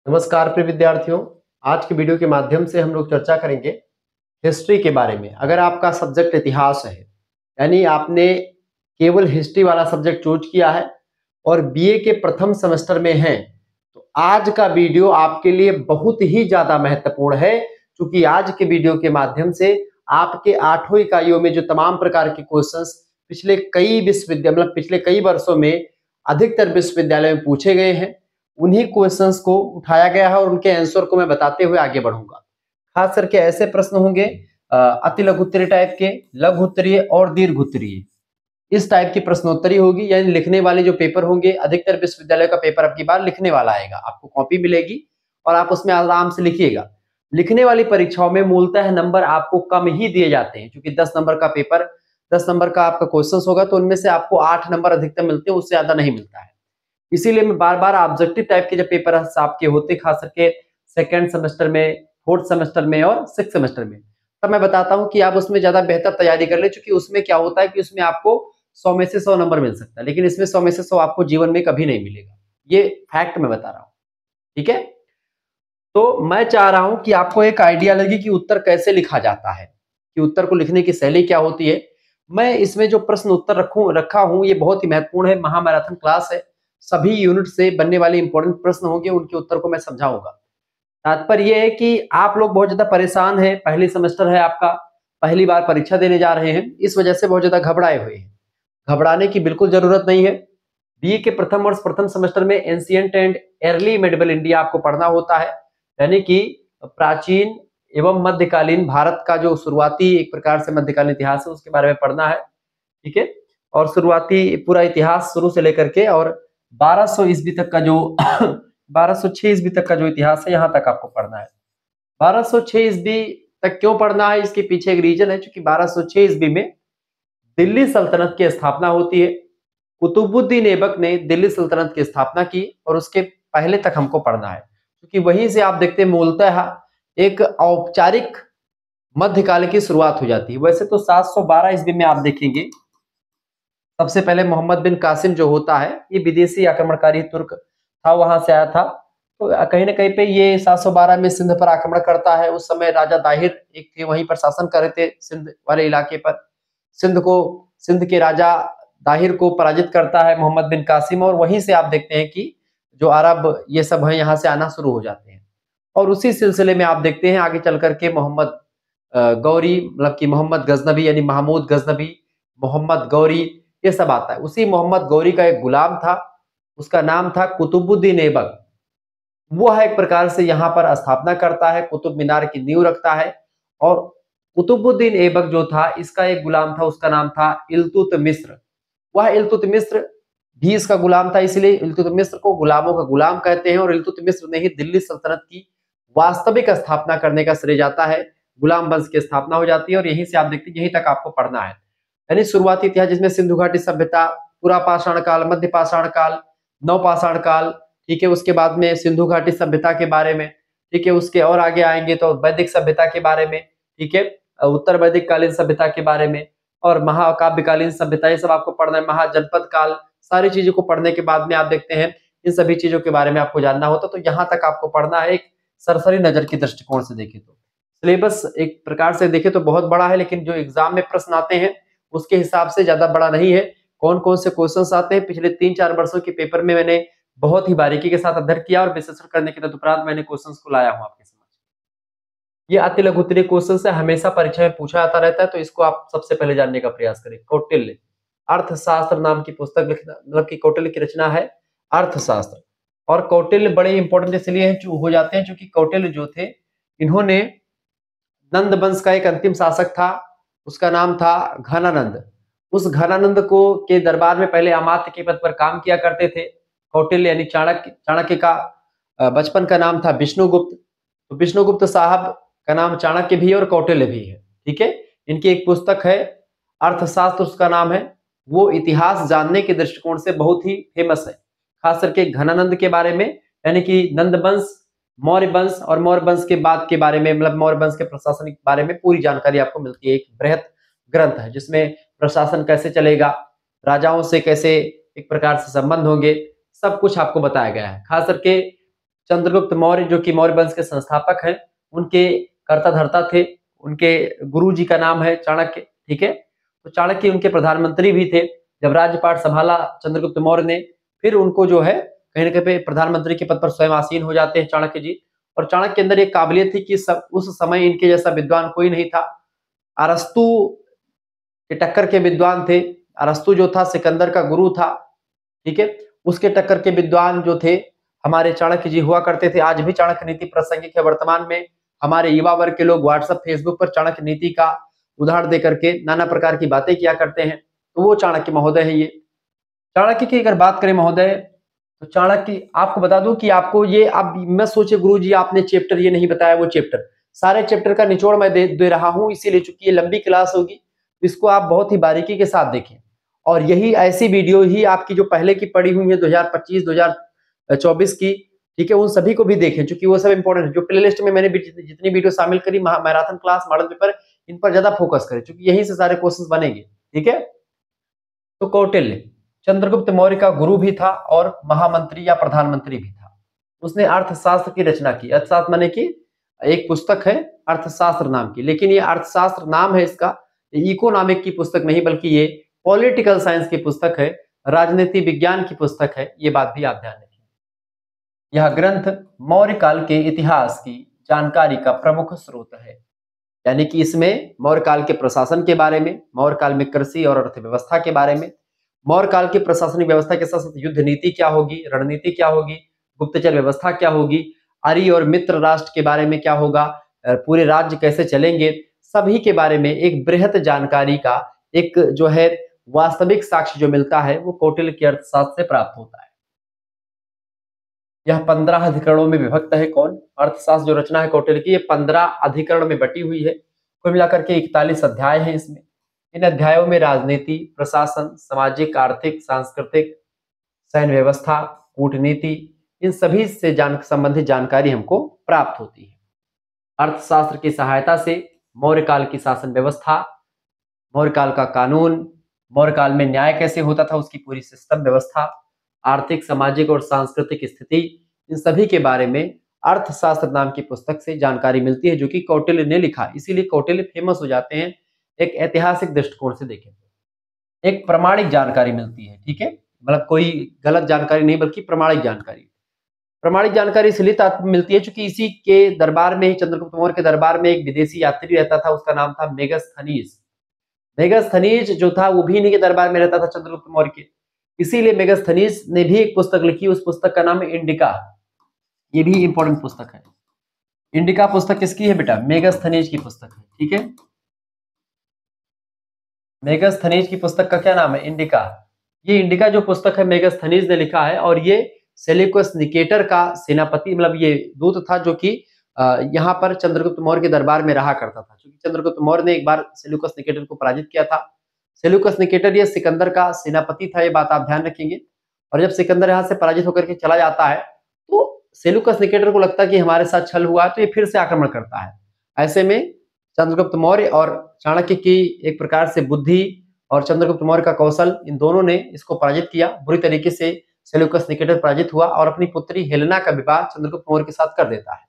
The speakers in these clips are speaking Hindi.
नमस्कार प्रिय विद्यार्थियों। आज के वीडियो के माध्यम से हम लोग चर्चा करेंगे हिस्ट्री के बारे में। अगर आपका सब्जेक्ट इतिहास है, यानी आपने केवल हिस्ट्री वाला सब्जेक्ट चूज किया है और बीए के प्रथम सेमेस्टर में हैं, तो आज का वीडियो आपके लिए बहुत ही ज्यादा महत्वपूर्ण है, क्योंकि आज के वीडियो के माध्यम से आपके 8वीं इकाइयों में जो तमाम प्रकार के क्वेश्चंस पिछले कई वर्षों में अधिकतर विश्वविद्यालय में पूछे गए हैं, उन्हीं क्वेश्चंस को उठाया गया है और उनके आंसर को मैं बताते हुए आगे बढ़ूंगा। खास करके ऐसे प्रश्न होंगे अति लघु उत्तरीय टाइप के, लघु उत्तरीय और दीर्घ उत्तरीय, इस टाइप की प्रश्नोत्तरी होगी। यानी लिखने वाले जो पेपर होंगे, अधिकतर विश्वविद्यालय का पेपर अब की बार लिखने वाला आएगा। आपको कॉपी मिलेगी और आप उसमें आराम से लिखिएगा। लिखने वाली परीक्षाओं में मूलतः नंबर आपको कम ही दिए जाते हैं, क्योंकि 10 नंबर का पेपर, 10 नंबर का आपका क्वेश्चन होगा, तो उनमें से आपको 8 नंबर अधिकतम मिलते हैं, उससे ज्यादा नहीं मिलता है। इसीलिए मैं बार बार ऑब्जेक्टिव टाइप के जब पेपर आपके होते, खास करके सेकेंड सेमेस्टर में, फोर्थ सेमेस्टर में और सिक्स सेमेस्टर में, तब मैं बताता हूं कि आप उसमें ज्यादा बेहतर तैयारी कर ले, क्योंकि उसमें क्या होता है कि उसमें आपको 100 में से 100 नंबर मिल सकता है, लेकिन इसमें 100 में से 100 आपको जीवन में कभी नहीं मिलेगा। ये फैक्ट मैं बता रहा हूं, ठीक है। तो मैं चाह रहा हूं कि आपको एक आइडिया लगे कि उत्तर कैसे लिखा जाता है, कि उत्तर को लिखने की शैली क्या होती है। मैं इसमें जो प्रश्न उत्तर रखा हूं, ये बहुत ही महत्वपूर्ण है। महामैराथन क्लास है, सभी यूनिट से बनने वाले इंपॉर्टेंट प्रश्न होंगे, उनके उत्तर को मैं समझाऊंगा। तात्पर्य यह है कि आप लोग बहुत ज्यादा परेशान हैं, पहली सेमेस्टर है आपका, पहली बार परीक्षा देने जा रहे हैं, इस वजह से बहुत ज्यादा घबराए हुए हैं। घबराने की बिल्कुल जरूरत नहीं है। बीए के प्रथम वर्ष प्रथम सेमेस्टर में ancient and early medieval India आपको पढ़ना होता है, यानी कि प्राचीन एवं मध्यकालीन भारत का जो शुरुआती एक प्रकार से मध्यकालीन इतिहास है, उसके बारे में पढ़ना है, ठीक है। और शुरुआती पूरा इतिहास शुरू से लेकर के और 1200 ईस्वी तक का जो 1206 ईस्वी तक का जो इतिहास है, यहां तक आपको पढ़ना है। 1206 ईस्वी तक क्यों पढ़ना है, इसके पीछे एक रीजन है, क्योंकि 1206 ईस्वी में दिल्ली सल्तनत की स्थापना होती है। कुतुबुद्दीन ऐबक ने दिल्ली सल्तनत की स्थापना की और उसके पहले तक हमको पढ़ना है, क्योंकि वहीं से आप देखते हैं मूलतः एक औपचारिक मध्यकाल की शुरुआत हो जाती है। वैसे तो 712 ईस्वी में आप देखेंगे, सबसे पहले मोहम्मद बिन कासिम जो होता है, ये विदेशी आक्रमणकारी तुर्क था, वहां से आया था। तो कहीं ना कहीं पे ये 712 में सिंध पर आक्रमण करता है। उस समय राजा दाहिर एक थे, वहीं पर शासन कर रहे थे सिंध वाले इलाके पर। सिंध के राजा दाहिर को पराजित करता है मोहम्मद बिन कासिम, और वहीं से आप देखते हैं कि जो अरब ये सब है, यहाँ से आना शुरू हो जाते हैं। और उसी सिलसिले में आप देखते हैं आगे चल करके मोहम्मद गौरी, मतलब कि मोहम्मद गजनबी, यानी महमूद गजनबी, मोहम्मद गौरी, ये सब आता है। उसी मोहम्मद गौरी का एक गुलाम था, उसका नाम था कुतुबुद्दीन ऐबक। वो है एक प्रकार से यहाँ पर स्थापना करता है, कुतुब मीनार की नींव रखता है। और कुतुबुद्दीन ऐबक जो था, इसका एक गुलाम था, उसका नाम था इल्तुतमिश्र। वह इल्तुतमिश्र भी इसका गुलाम था, इसलिए इल्तुतमिश्र को गुलामों का गुलाम कहते हैं। और इल्तुतमिश्र ने ही दिल्ली सल्तनत की वास्तविक स्थापना करने का श्रेय जाता है। गुलाम वंश की स्थापना हो जाती है और यहीं से आप देखते हैं, यहीं तक आपको पढ़ना है। यानी शुरुआती इतिहास जिसमें सिंधु घाटी सभ्यता, पूरा पाषाण काल, मध्य पाषाण काल, नवपाषाण काल, ठीक है। उसके बाद में सिंधु घाटी सभ्यता के बारे में, ठीक है। उसके और आगे आएंगे तो वैदिक सभ्यता के बारे में, ठीक है, उत्तर वैदिक कालीन सभ्यता के बारे में, और महाकाव्यकालीन सभ्यता, ये सब आपको पढ़ना है। महाजनपद काल, सारी चीजों को पढ़ने के बाद में आप देखते हैं इन सभी चीजों के बारे में आपको जानना होता, तो यहाँ तक आपको पढ़ना है। एक सरसरी नजर की दृष्टिकोण से देखें तो सिलेबस एक प्रकार से देखें तो बहुत बड़ा है, लेकिन जो एग्जाम में प्रश्न आते हैं उसके हिसाब से ज्यादा बड़ा नहीं है। कौन कौन से क्वेश्चंस आते हैं, पिछले 3-4 वर्षों के पेपर में मैंने बहुत ही बारीकी के साथ अध्ययन किया और विश्लेषण करने के तदुपरांत मैंने क्वेश्चंस को लाया हूं आपके समझ। ये अति लघु उत्तरीय क्वेश्चन से हमेशा परीक्षा में पूछा जाता रहता है, तो इसको आप सबसे पहले जानने का प्रयास करें। कौटिल्य अर्थशास्त्र नाम की पुस्तक लिखना, मतलब कि कौटिल्य की रचना है अर्थशास्त्र। और कौटिल्य बड़े इंपॉर्टेंट इसलिए हो जाते हैं क्योंकि कौटिल्य जो थे, इन्होंने नंद वंश का एक अंतिम शासक था, उसका नाम था घनानंद। उस घनानंद को के दरबार में पहले अमात्य के पद पर काम किया करते थे कौटिल्य, यानी चाणक्य का बचपन का नाम था विष्णुगुप्त। तो विष्णुगुप्त साहब का नाम चाणक्य भी है और कौटिल्य भी है, ठीक है। इनकी एक पुस्तक है अर्थशास्त्र, उसका नाम है। वो इतिहास जानने के दृष्टिकोण से बहुत ही फेमस है, खास करके घनानंद के बारे में, यानी कि नंद वंश, मौर्य वंश और मौर्य वंश के बाद के बारे में, मतलब मौर्य वंश के प्रशासन के बारे में पूरी जानकारी आपको मिलती है। एक बृहत ग्रंथ है जिसमें प्रशासन कैसे चलेगा, राजाओं से कैसे एक प्रकार से संबंध होंगे, सब कुछ आपको बताया गया है। खास करके चंद्रगुप्त मौर्य जो कि मौर्य वंश के संस्थापक हैं, उनके कर्ता धर्ता थे। उनके गुरु जी का नाम है चाणक्य, ठीक है। तो चाणक्य उनके प्रधानमंत्री भी थे। जब राज्यपाट संभाला चंद्रगुप्त मौर्य ने, फिर उनको जो है कहीं ना कहीं प्रधानमंत्री के पद पर स्वयं आसीन हो जाते हैं चाणक्य जी। और चाणक्य के अंदर एक काबिलियत थी कि उस समय इनके जैसा विद्वान कोई नहीं था। अरस्तु के टक्कर के विद्वान थे। अरस्तु जो था सिकंदर का गुरु था, ठीक है। उसके टक्कर के विद्वान जो थे हमारे चाणक्य जी हुआ करते थे। आज भी चाणक्य नीति प्रासंगिक है। वर्तमान में हमारे युवा वर्ग के लोग व्हाट्सएप फेसबुक पर चाणक्य नीति का उदाहरण देकर के नाना प्रकार की बातें किया करते हैं, तो वो चाणक्य महोदय है। ये चाणक्य की अगर बात करें महोदय, तो चाणक्य आपको बता दूं कि आपको ये अब मैं सोचे गुरु जी आपने चैप्टर ये नहीं बताया, वो चैप्टर सारे चैप्टर का निचोड़ मैं दे रहा हूं, इसीलिए चूंकि ये लंबी क्लास होगी, इसको आप बहुत ही बारीकी के साथ देखें। और यही ऐसी वीडियो ही आपकी जो पहले की पड़ी हुई है 2025 2024 की, ठीक है, उन सभी को भी देखें, क्योंकि वो सब इंपॉर्टेंट है। जो प्लेलिस्ट में मैंने जितनी वीडियो शामिल करी मैराथन क्लास, मॉडल पेपर, इन पर ज्यादा फोकस करें, क्योंकि यहीं से सारे क्वेश्चंस बनेंगे, ठीक है। तो कौटिल्य चंद्रगुप्त मौर्य का गुरु भी था और महामंत्री या प्रधानमंत्री भी था। उसने अर्थशास्त्र की रचना की। अर्थशास्त्र माने कि एक पुस्तक है अर्थशास्त्र नाम की, लेकिन ये अर्थशास्त्र नाम है इसका, इकोनॉमिक की पुस्तक नहीं, बल्कि ये पॉलिटिकल साइंस की पुस्तक है, राजनीति विज्ञान की पुस्तक है। ये बात भी आप ध्यान रखिए। यह ग्रंथ मौर्य काल के इतिहास की जानकारी का प्रमुख स्रोत है। यानी कि इसमें मौर्य काल के प्रशासन के बारे में, मौर्य काल में कृषि और अर्थव्यवस्था के बारे में, मौर्य काल की प्रशासनिक व्यवस्था के साथ साथ युद्ध नीति क्या होगी, रणनीति क्या होगी, गुप्तचर व्यवस्था क्या होगी, आर्य और मित्र राष्ट्र के बारे में क्या होगा, पूरे राज्य कैसे चलेंगे, सभी के बारे में एक बृहत जानकारी का एक जो है वास्तविक साक्ष्य जो मिलता है वो कौटिल्य के अर्थशास्त्र से प्राप्त होता है। यह 15 अधिकरणों में विभक्त है। कौन? अर्थशास्त्र जो रचना है कौटिल्य की, ये 15 अधिकरण में बटी हुई है। कुल मिलाकर के 41 अध्याय हैं इसमें। इन अध्यायों में राजनीति, प्रशासन, सामाजिक, आर्थिक, सांस्कृतिक, सैन्य व्यवस्था, कूटनीति, इन सभी से संबंधित जानकारी हमको प्राप्त होती है। अर्थशास्त्र की सहायता से मौर्य काल की शासन व्यवस्था, मौर्य काल का कानून, मौर्य काल में न्याय कैसे होता था उसकी पूरी सिस्टम व्यवस्था, आर्थिक, सामाजिक और सांस्कृतिक स्थिति, इन सभी के बारे में अर्थशास्त्र नाम की पुस्तक से जानकारी मिलती है, जो कि कौटिल्य ने लिखा। इसीलिए कौटिल्य फेमस हो जाते हैं। एक ऐतिहासिक दृष्टिकोण से देखें तो एक प्रमाणिक जानकारी मिलती है, ठीक है, मतलब कोई गलत जानकारी नहीं बल्कि प्रमाणिक जानकारी। प्रमाणिक जानकारी इसलिए मिलती है क्योंकि इसी के दरबार में ही, चंद्रगुप्त मौर्य के दरबार में एक विदेशी यात्री रहता था, उसका नाम था मेगस्थनीज। मेगस्थनीज जो था वो भी इन्हीं के दरबार में रहता था चंद्रगुप्त मौर्य के। इसीलिए मेगस्थनीज ने भी एक पुस्तक लिखी, उस पुस्तक का नाम है इंडिका। ये भी इंपॉर्टेंट पुस्तक है। इंडिका पुस्तक किसकी है बेटा? मेगस्थनीज की पुस्तक है, ठीक है। मेगस्थनीज की पुस्तक का क्या नाम है? इंडिका। ये इंडिका जो पुस्तक है मेगस्थनीज ने लिखा है, और ये सेल्यूकस निकेटर का सेनापति, मतलब ये दूत था जो कि यहाँ पर चंद्रगुप्त मौर्य के दरबार में रहा करता था। क्योंकि चंद्रगुप्त मौर्य ने एक बार सेल्यूकस निकेटर को पराजित किया था। सेल्यूकस निकेटर ये सिकंदर का सेनापति था, ये बात आप ध्यान रखेंगे। और जब सिकंदर यहाँ से पराजित होकर के चला जाता है तो सेल्यूकस निकेटर को लगता है कि हमारे साथ छल हुआ है, तो ये फिर से आक्रमण करता है। ऐसे में चंद्रगुप्त मौर्य और चाणक्य की एक प्रकार से बुद्धि और चंद्रगुप्त मौर्य का कौशल, इन दोनों ने इसको पराजित किया। बुरी तरीके से सेल्यूकस निकेटर पराजित हुआ और अपनी पुत्री हेलेना का विवाह चंद्रगुप्त मौर्य के साथ कर देता है।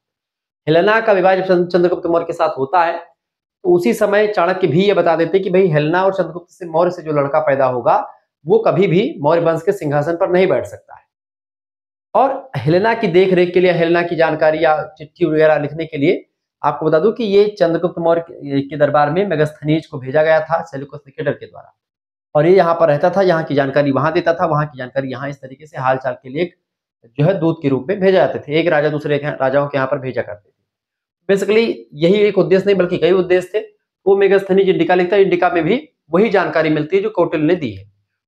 हेलेना का विवाह जब चंद्रगुप्त मौर्य के साथ होता है तो उसी समय चाणक्य भी ये बता देते कि भाई हेलेना और चंद्रगुप्त मौर्य से जो लड़का पैदा होगा वो कभी भी मौर्य वंश के सिंहासन पर नहीं बैठ सकता है। और हेलेना की देखरेख के लिए, हेलेना की जानकारी या चिट्ठी वगैरह लिखने के लिए आपको बता दूं कि ये चंद्रगुप्त मौर्य के दरबार में मेगस्थनीज को भेजा गया था सेल्यूकस निकेटर के द्वारा। और ये यहाँ पर रहता था, यहाँ की जानकारी वहां देता था, वहां की जानकारी यहाँ, इस तरीके से हाल चाल के लिए जो है दूत के रूप में भेजा जाते थे। एक राजा दूसरे राजाओं के यहाँ पर भेजा करते थे। बेसिकली यही एक उद्देश्य नहीं बल्कि कई उद्देश्य थे। वो मेगस्थनीज इंडिका लिखता है, इंडिका में भी वही जानकारी मिलती है जो कौटिल्य ने दी है।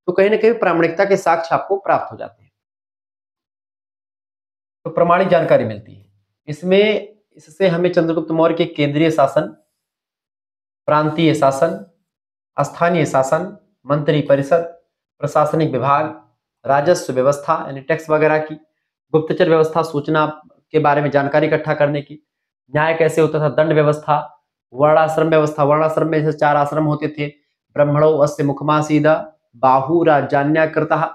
तो कहीं ना कहीं प्रामाणिकता के साक्ष्य आपको प्राप्त हो जाते हैं। तो प्रमाणिक जानकारी मिलती है इसमें। इससे हमें चंद्रगुप्त मौर्य के केंद्रीय शासन, प्रांतीय शासन, स्थानीय शासन, मंत्री परिषद, प्रशासनिक विभाग, राजस्व व्यवस्था यानी टैक्स वगैरह की, गुप्तचर व्यवस्था, सूचना के बारे में जानकारी इकट्ठा करने की, न्याय कैसे होता था, दंड व्यवस्था, वर्णाश्रम व्यवस्था। वर्णाश्रम में जैसे 4 आश्रम होते थे, ब्रह्मणो अस्य मुखमासीद, बाहु राजान्याकृतः,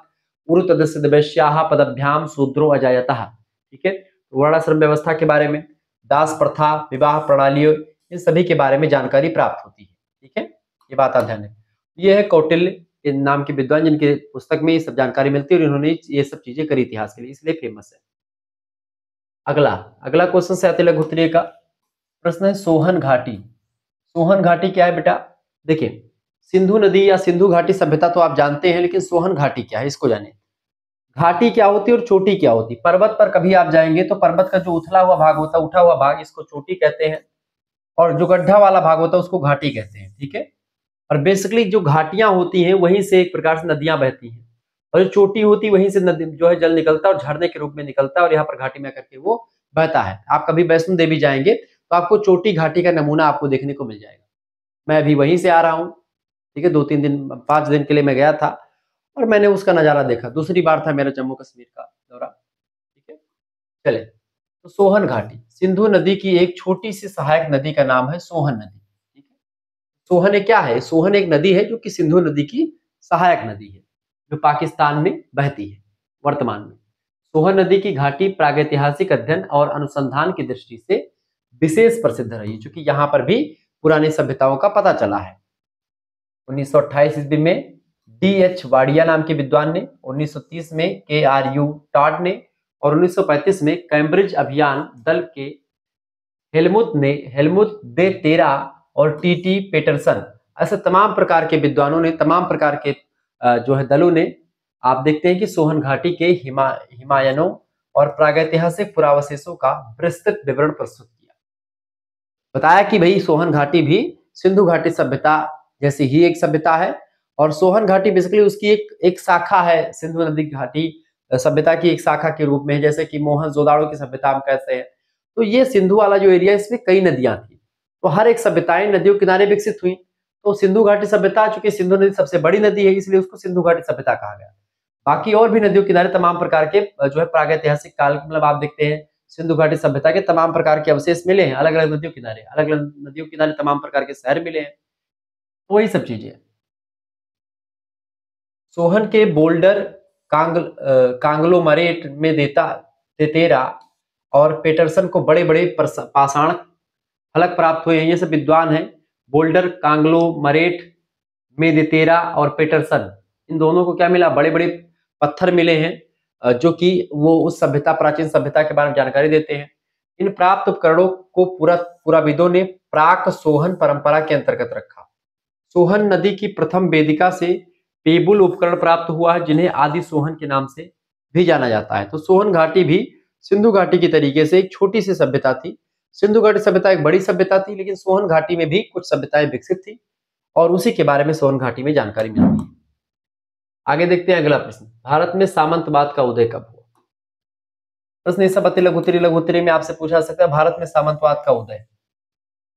उरुतदस्य वैश्याः पदभ्याम शूद्रो अजायतः, ठीक है। वर्णाश्रम व्यवस्था के बारे में, दास प्रथा, विवाह प्रणालियों, इन सभी के बारे में जानकारी प्राप्त होती है। ठीक है, ये बात आप ध्यान रखें। ये है कौटिल्य नाम के विद्वान जिनके पुस्तक में ये सब जानकारी मिलती है और इन्होंने ये सब चीजें करी इतिहास के लिए, इसलिए फेमस है। अगला अगला क्वेश्चन से आते लघु उत्तरीय का प्रश्न है सोहन घाटी। सोहन घाटी क्या है बेटा? देखिए, सिंधु नदी या सिंधु घाटी सभ्यता तो आप जानते हैं, लेकिन सोहन घाटी क्या है इसको जानिए। घाटी क्या होती है और चोटी क्या होती है? पर्वत पर कभी आप जाएंगे तो पर्वत का जो उथला हुआ भाग होता है, उठा हुआ भाग, इसको चोटी कहते हैं, और जो गड्ढा वाला भाग होता है उसको घाटी कहते हैं। ठीक है, और बेसिकली जो घाटियां होती हैं वहीं से एक प्रकार से नदियां बहती हैं, और जो चोटी होती है वहीं से नदी जो है जल निकलता है और झरने के रूप में निकलता है और यहाँ पर घाटी में करके वो बहता है। आप कभी वैष्णो देवी जाएंगे तो आपको चोटी घाटी का नमूना आपको देखने को मिल जाएगा। मैं अभी वहीं से आ रहा हूँ। ठीक है, 2-3 दिन 5 दिन के लिए मैं गया था और मैंने उसका नजारा देखा। दूसरी बार था मेरा जम्मू कश्मीर का दौरा। ठीक है, चले तो सोहन घाटी सिंधु नदी की एक छोटी सी सहायक नदी का नाम है सोहन नदी। ठीक है, सोहन क्या है? सोहन एक नदी है जो कि सिंधु नदी की सहायक नदी है, जो पाकिस्तान में बहती है वर्तमान में। सोहन नदी की घाटी प्रागैतिहासिक अध्ययन और अनुसंधान की दृष्टि से विशेष प्रसिद्ध रही, क्योंकि यहाँ पर भी पुरानी सभ्यताओं का पता चला है। 1928 ईस्वी में D.H. वाडिया नाम के विद्वान ने, 1930 में K.R.U. टॉड ने, और 1935 में कैम्ब्रिज अभियान दल के हेलमुथ दे तेरा और T.T. पेटरसन, ऐसे तमाम प्रकार के विद्वानों ने, तमाम प्रकार के जो है दलों ने, आप देखते हैं कि सोहन घाटी के हिमायनों और प्रागैतिहासिक पुरावशेषों का विस्तृत विवरण प्रस्तुत किया। बताया कि भाई सोहन घाटी भी सिंधु घाटी सभ्यता जैसी ही एक सभ्यता है, और सोहन घाटी बेसिकली उसकी एक शाखा है, सिंधु नदी घाटी सभ्यता की एक शाखा के रूप में, जैसे कि मोहनजोदाड़ो की सभ्यता हम कहते हैं। तो ये सिंधु वाला जो एरिया, इसमें कई नदियां थी, तो हर एक सभ्यताएं नदियों किनारे विकसित हुई। तो सिंधु घाटी सभ्यता, चूंकि सिंधु नदी सबसे बड़ी नदी है, इसलिए उसको सिंधु घाटी सभ्यता कहा गया। बाकी और भी नदियों किनारे तमाम प्रकार के जो है प्रागैतिहासिक काल, मतलब आप देखते हैं सिंधु घाटी सभ्यता के तमाम प्रकार के अवशेष मिले हैं अलग अलग नदियों किनारे, अलग अलग नदियों किनारे तमाम प्रकार के शहर मिले हैं, वही सब चीजें। सोहन के बोल्डर कांगलोमरेट में तेतेरा और पेटरसन को बड़े बड़े पाषाण फलक प्राप्त हुए हैं। ये सब विद्वान हैं। बोल्डर कांगलोमरेट में देतेरा और पेटरसन, इन दोनों को क्या मिला? बड़े बड़े पत्थर मिले हैं, जो कि वो उस सभ्यता, प्राचीन सभ्यता के बारे में जानकारी देते हैं। इन प्राप्त उपकरणों को पुराविदों ने प्राक सोहन परंपरा के अंतर्गत रखा। सोहन नदी की प्रथम वेदिका से पेबुल उपकरण प्राप्त हुआ है, जिन्हें आदि सोहन के नाम से भी जाना जाता है। तो सोहन घाटी भी सिंधु घाटी की तरीके से एक छोटी सी सभ्यता थी। सिंधु घाटी सभ्यता एक बड़ी सभ्यता थी, लेकिन सोहन घाटी में भी कुछ सभ्यताएं विकसित थी, और उसी के बारे में सोहन घाटी में जानकारी मिलती है। आगे देखते हैं अगला प्रश्न, भारत में सामंतवाद का उदय कब हुआ? प्रश्न सपति लघुत्तरी में आपसे पूछा सकता है, भारत में सामंतवाद का उदय।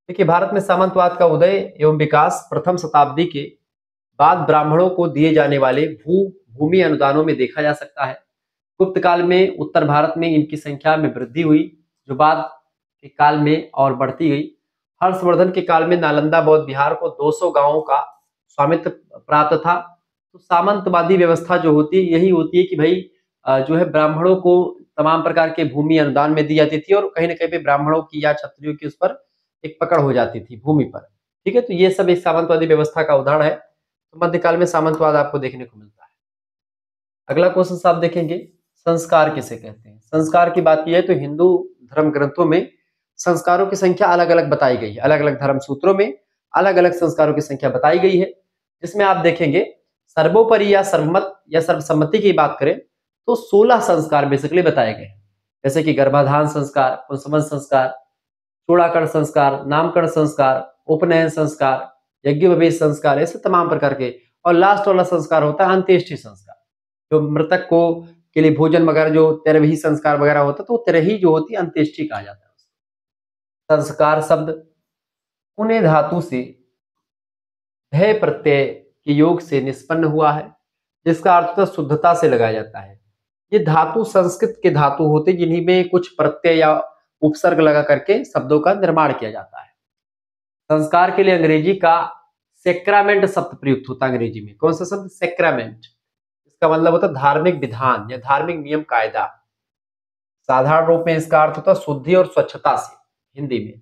देखिए, भारत में सामंतवाद का उदय एवं विकास प्रथम शताब्दी के बाद ब्राह्मणों को दिए जाने वाले भूमि अनुदानों में देखा जा सकता है। गुप्त काल में उत्तर भारत में इनकी संख्या में वृद्धि हुई, जो बाद के काल में और बढ़ती गई। हर्षवर्धन के काल में नालंदा बौद्ध विहार को 200 गांवों का स्वामित्व प्राप्त था। तो सामंतवादी व्यवस्था जो होती है, यही होती है कि भाई जो है ब्राह्मणों को तमाम प्रकार के भूमि अनुदान में दी जाती थी, और कहीं ना कहीं पे ब्राह्मणों की या क्षत्रियों की उस पर एक पकड़ हो जाती थी भूमि पर। ठीक है, तो ये सब एक सामंतवादी व्यवस्था का उदाहरण है। तो मध्यकाल में सामंतवाद आपको देखने को मिलता है। अगला क्वेश्चन आप देखेंगे, संस्कार किसे कहते हैं? संस्कार की बात की है तो हिंदू धर्म ग्रंथों में संस्कारों की संख्या अलग अलग बताई गई है। अलग अलग धर्म सूत्रों में अलग अलग संस्कारों की संख्या बताई गई है, जिसमें आप देखेंगे सर्वोपरि या सर्वमत या सर्वसम्मति की बात करें तो 16 संस्कार बेसिकली बताए गए हैं, जैसे कि गर्भाधान संस्कार, पुंसवन संस्कार, चूड़ाकरण संस्कार, नामकरण संस्कार, उपनयन संस्कार, यज्ञोपवीत संस्कार, ऐसे तमाम प्रकार के। और लास्ट वाला संस्कार होता है अंत्येष्टि संस्कार, जो मृतक को के लिए भोजन वगैरह, जो तेरहवीं संस्कार वगैरह होता है, तो तेरही जो होती है अंत्येष्टि कहा जाता है। संस्कार शब्द पुण्य धातु से भय प्रत्यय के योग से निष्पन्न हुआ है, जिसका अर्थ होता शुद्धता से लगाया जाता है। ये धातु संस्कृत के धातु होते, जिन्हीं में कुछ प्रत्यय या उपसर्ग लगा करके शब्दों का निर्माण किया जाता है। संस्कार के लिए अंग्रेजी का सेक्रामेंट शब्द प्रयुक्त होता है। अंग्रेजी में कौन सा शब्द? सेक्रामेंट। इसका मतलब होता है धार्मिक विधान या धार्मिक नियम कायदा। साधारण रूप में इसका अर्थ होता है शुद्धि और स्वच्छता से। हिंदी में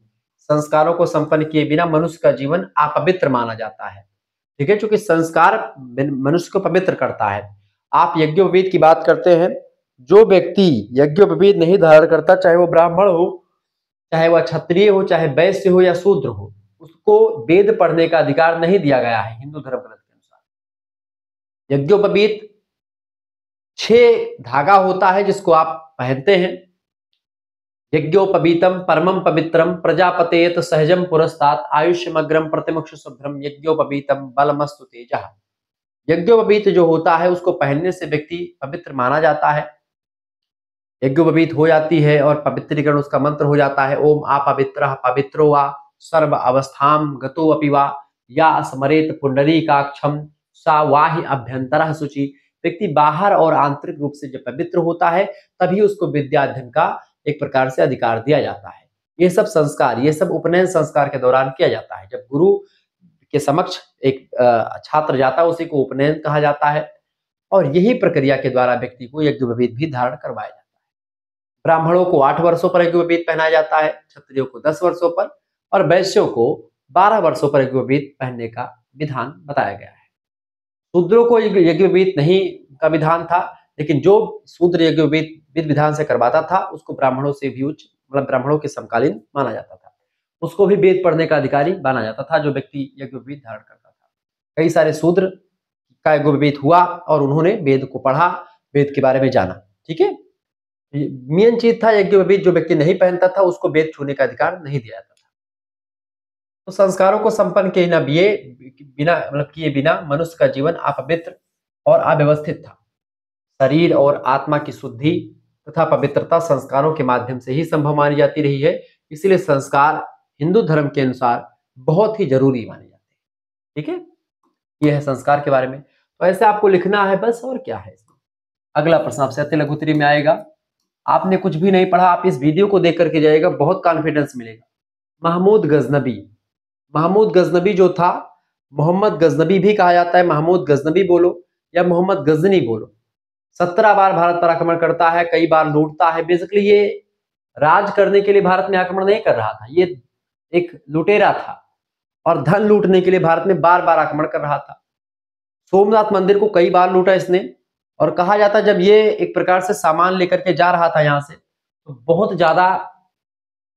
संस्कारों को संपन्न किए बिना मनुष्य का जीवन अपवित्र माना जाता है। ठीक है, चूंकि संस्कार मनुष्य को पवित्र करता है। आप यज्ञोपवीत की बात करते हैं, जो व्यक्ति यज्ञोपवीत नहीं धारण करता, चाहे वो ब्राह्मण हो, चाहे वह क्षत्रिय हो, चाहे वैश्य हो या शूद्र हो, उसको वेद पढ़ने का अधिकार नहीं दिया गया है हिंदू धर्म ग्रंथ के अनुसार। यज्ञोपवीत 6 धागा होता है जिसको आप पहनते हैं। यज्ञोपवीतम परमम पवित्रम प्रजापतेत सहजम पुरस्तात् आयुष्यमग्रम प्रतिमुक्ष शुभ्रम यज्ञोपवीतम बलमस्तु तेजः। यज्ञोपवीत जो होता है उसको पहनने से व्यक्ति पवित्र माना जाता है, यज्ञोपवीत हो जाती है और पवित्रीकरण उसका मंत्र हो जाता है, ओम अपवित्रः पवित्रो वा सर्व अवस्थाम गतो अपि वा या स्मरेत पुंडरीकाक्षम सा वाहि अभ्यंतरः शुचि। व्यक्ति बाहर और आंतरिक रूप से जब पवित्र होता है तभी उसको विद्याध्ययन का एक प्रकार से अधिकार दिया जाता है। ये सब संस्कार, ये सब उपनयन संस्कार के दौरान किया जाता है। जब गुरु के समक्ष एक छात्र जाता है उसी को उपनयन कहा जाता है, और यही प्रक्रिया के द्वारा व्यक्ति को यज्ञोपवीत भी धारण करवाया जाता है। ब्राह्मणों को 8 वर्षों पर यज्ञोपवीत पहनाया जाता है, क्षत्रियों को 10 वर्षों पर और वैश्यों को 12 वर्षों पर यज्ञोपवीत पहनने का विधान बताया गया है। शूद्रों को यज्ञोपवीत नहीं का विधान था, लेकिन जो शूद्र यज्ञोपवीत विधि विधान से करवाता था उसको ब्राह्मणों से भी उच्च, मतलब ब्राह्मणों के समकालीन माना जाता था। उसको भी वेद पढ़ने का अधिकारी माना जाता था जो व्यक्ति यज्ञोपवीत धारण करता था। कई सारे शूद्र का यज्ञोपवीत हुआ और उन्होंने वेद को पढ़ा, वेद के बारे में जाना। ठीक है, मेन चीज था यज्ञोपवीत जो व्यक्ति नहीं पहनता था उसको वेद छूने का अधिकार नहीं दिया जाता था। तो संस्कारों को संपन्न किए बिना मनुष्य का जीवन अपवित्र और अव्यवस्थित था। शरीर और आत्मा की शुद्धि तथा पवित्रता संस्कारों के माध्यम से ही संभव मानी जाती रही है, इसलिए संस्कार हिंदू धर्म के अनुसार बहुत ही जरूरी माने जाते हैं। ठीक है, यह है संस्कार के बारे में। तो ऐसे आपको लिखना है बस, और क्या है इसमें। अगला प्रश्न आपसे अति लघु उत्तरी में आएगा। आपने कुछ भी नहीं पढ़ा, आप इस वीडियो को देख करके जाएगा, बहुत कॉन्फिडेंस मिलेगा। महमूद गजनबी, महमूद गजनबी जो था, मोहम्मद गजनबी भी कहा जाता है, महमूद गजनबी बोलो या मोहम्मद गजनी बोलो, 17 बार भारत पर आक्रमण करता है, कई बार लूटता है। बेसिकली ये राज करने के लिए भारत में आक्रमण नहीं कर रहा था, ये एक लुटेरा था और धन लूटने के लिए भारत में बार बार आक्रमण कर रहा था। सोमनाथ मंदिर को कई बार लूटा इसने, और कहा जाता है जब ये एक प्रकार से सामान लेकर के जा रहा था यहाँ से, तो बहुत ज्यादा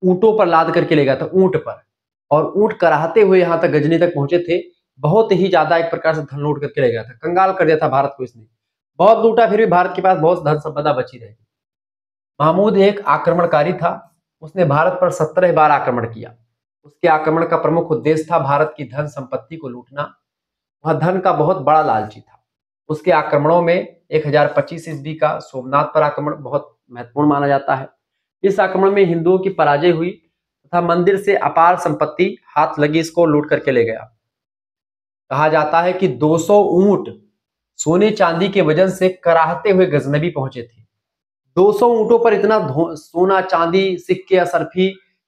ऊंटों पर लाद करके ले गया था, ऊंट पर, और ऊंट कराहते हुए यहाँ तक गजनी तक पहुंचे थे। बहुत ही ज्यादा एक प्रकार से धन लूट करके ले गया था, कंगाल कर दिया था भारत को इसने। बहुत लूटा, फिर भी भारत के पास बहुत धन संपदा बची रही। महमूद एक आक्रमणकारी था, उसने भारत पर 17 बार आक्रमण किया। उसके आक्रमण का प्रमुख उद्देश्य था भारत की धन संपत्ति को लूटना। वह धन का बहुत बड़ा लालची था। उसके आक्रमणों में 1025 ईस्वी का सोमनाथ पर आक्रमण बहुत महत्वपूर्ण माना जाता है। इस आक्रमण में हिंदुओं की पराजय हुई तथा मंदिर से अपार संपत्ति हाथ लगी, इसको लूट करके ले गया। कहा जाता है कि 200 ऊंट सोने चांदी के वजन से कराहते हुए गजनबी पहुंचे थे। 200 ऊंटों पर इतना सोना चांदी सिक्के असरफी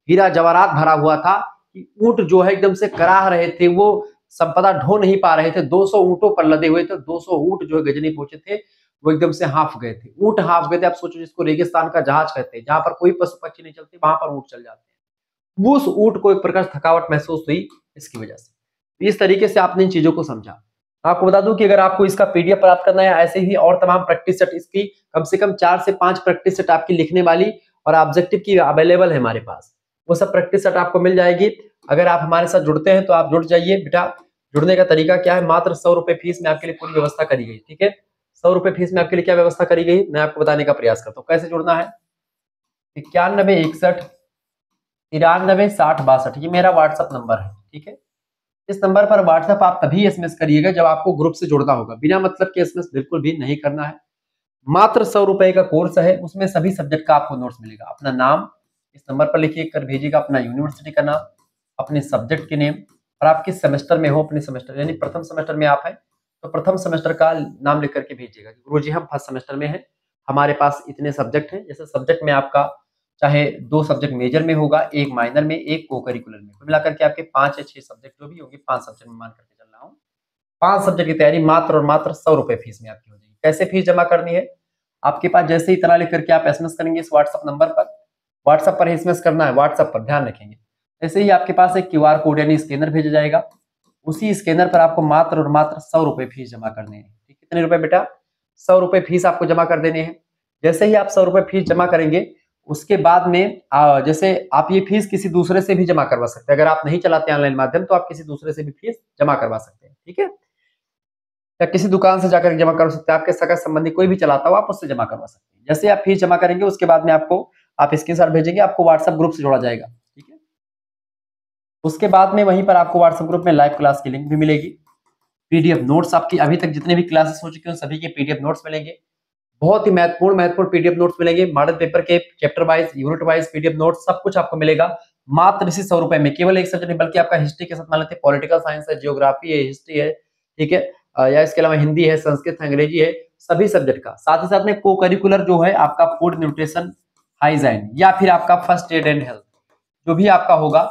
हीरा जवाहरात भरा हुआ था कि ऊंट जो है एकदम से कराह रहे थे, वो संपदा ढो नहीं पा रहे थे। 200 ऊंटों पर लदे हुए थे, 200 ऊंट जो है गजनी पहुंचे थे, वो एकदम से हाँफ गए थे। ऊंट हाँफ गए थे, आप सोचो, जिसको रेगिस्तान का जहाज कहते हैं, जहां पर कोई पशु पक्षी नहीं चलते वहां पर ऊंट चल जाते हैं। उस ऊंट को एक प्रकार थकावट महसूस हुई इसकी वजह से। इस तरीके से आपने इन चीजों को समझा। आपको बता दूं कि अगर आपको इसका पीडीएफ प्राप्त करना है, ऐसे ही और तमाम प्रैक्टिस सेट, इसकी कम से कम 4 से 5 प्रैक्टिस सेट आपकी लिखने वाली और ऑब्जेक्टिव की अवेलेबल है हमारे पास, वो सब प्रैक्टिस सेट आपको मिल जाएगी। अगर आप हमारे साथ जुड़ते हैं तो आप जुड़ जाइए बेटा। जुड़ने का तरीका क्या है, मात्र 100 रुपए फीस में आपके लिए पूरी व्यवस्था करी गई। ठीक है, 100 रुपए फीस में आपके लिए क्या व्यवस्था करी गई, मैं आपको बताने का प्रयास करता हूँ। कैसे जुड़ना है, 91 61 93 60 62, ये मेरा व्हाट्सएप नंबर है। ठीक है, इस नंबर पर व्हाट्सएप आप तभी एसएमएस करिएगा जब आपको ग्रुप से जुड़ना होगा। बिना मतलब के एसएमएस बिल्कुल भी नहीं करना है। मात्र 100 रुपए का कोर्स है, उसमें सभी सब्जेक्ट का आपको नोट्स मिलेगा। अपना नाम इस नंबर पर लिखिए कर भेजिएगा, अपना यूनिवर्सिटी का नाम, अपने सब्जेक्ट के नेम, और आप किस सेमेस्टर में हो, अपने सेमेस्टर, यानी प्रथम सेमेस्टर में आप हैं तो प्रथम सेमेस्टर का नाम लिख करके भेजिएगा। गुरुजी हम फर्स्ट सेमेस्टर में हैं, हमारे पास इतने सब्जेक्ट हैं। जैसे सब्जेक्ट में आपका चाहे 2 सब्जेक्ट मेजर में होगा, 1 माइनर में, 1 को करिकुलर में, मिलाकर के आपके 5 या 6 सब्जेक्ट जो भी होंगे, 5 सब्जेक्ट में मान करके चल रहा हूँ। 5 सब्जेक्ट की तैयारी मात्र और मात्र 100 रुपए फीस में आपकी हो जाएगी। कैसे फीस जमा करनी है, आपके पास जैसे ही इतना लिख करके आप एसएमएस करेंगे इस व्हाट्सएप नंबर पर, व्हाट्सएप पर ही एसएमएस करना है, व्हाट्सएप पर ध्यान रखेंगे। ऐसे ही आपके पास एक क्यूआर कोड यानी स्कैनर भेजा जाएगा, उसी स्कैनर पर आपको मात्र और मात्र 100 रुपए फीस जमा करने हैं। कितने रुपए बेटा? 100 रुपए फीस आपको जमा कर देने हैं। जैसे ही आप 100 रुपए फीस जमा करेंगे उसके बाद में जैसे आप ये फीस किसी दूसरे से भी जमा करवा सकते हैं। अगर आप नहीं चलाते ऑनलाइन माध्यम तो आप किसी दूसरे से भी फीस जमा करवा सकते हैं, ठीक है, या किसी दुकान से जाकर जमा कर सकते हैं। आपके सगा संबंधी कोई भी चलाता हो आप उससे जमा करवा सकते हैं। जैसे आप फीस जमा करेंगे उसके बाद में आपको आप स्क्रीनशॉट भेजेंगे, आपको व्हाट्सएप ग्रुप से जोड़ा जाएगा, ठीक है। उसके बाद में वहीं पर आपको व्हाट्सएप ग्रुप में लाइव क्लास की लिंक भी मिलेगी, पीडीएफ नोट्स आपकी अभी तक जितने भी क्लासेस हो चुके हैं सभी के पीडीएफ नोट्स मिलेंगे, बहुत ही महत्वपूर्ण पीडीएफ नोट्स मिलेंगे, मॉडल पेपर के chapter wise unit wise PDF notes सब कुछ आपको मिलेगा मात्र इसी 100 रुपए में। केवल एक सब्जेक्ट नहीं बल्कि आपका हिस्ट्री के साथ मान लेते हैं पॉलिटिकल साइंस है, जियोग्राफी है, हिस्ट्री है, ठीक है, या इसके अलावा हिंदी है, संस्कृत है, अंग्रेजी है, सभी सब्जेक्ट का। साथ ही साथ में को करिकुलर जो है आपका फूड न्यूट्रिशन हाइजीन या फिर आपका फर्स्ट एड एंड हेल्थ जो भी आपका होगा,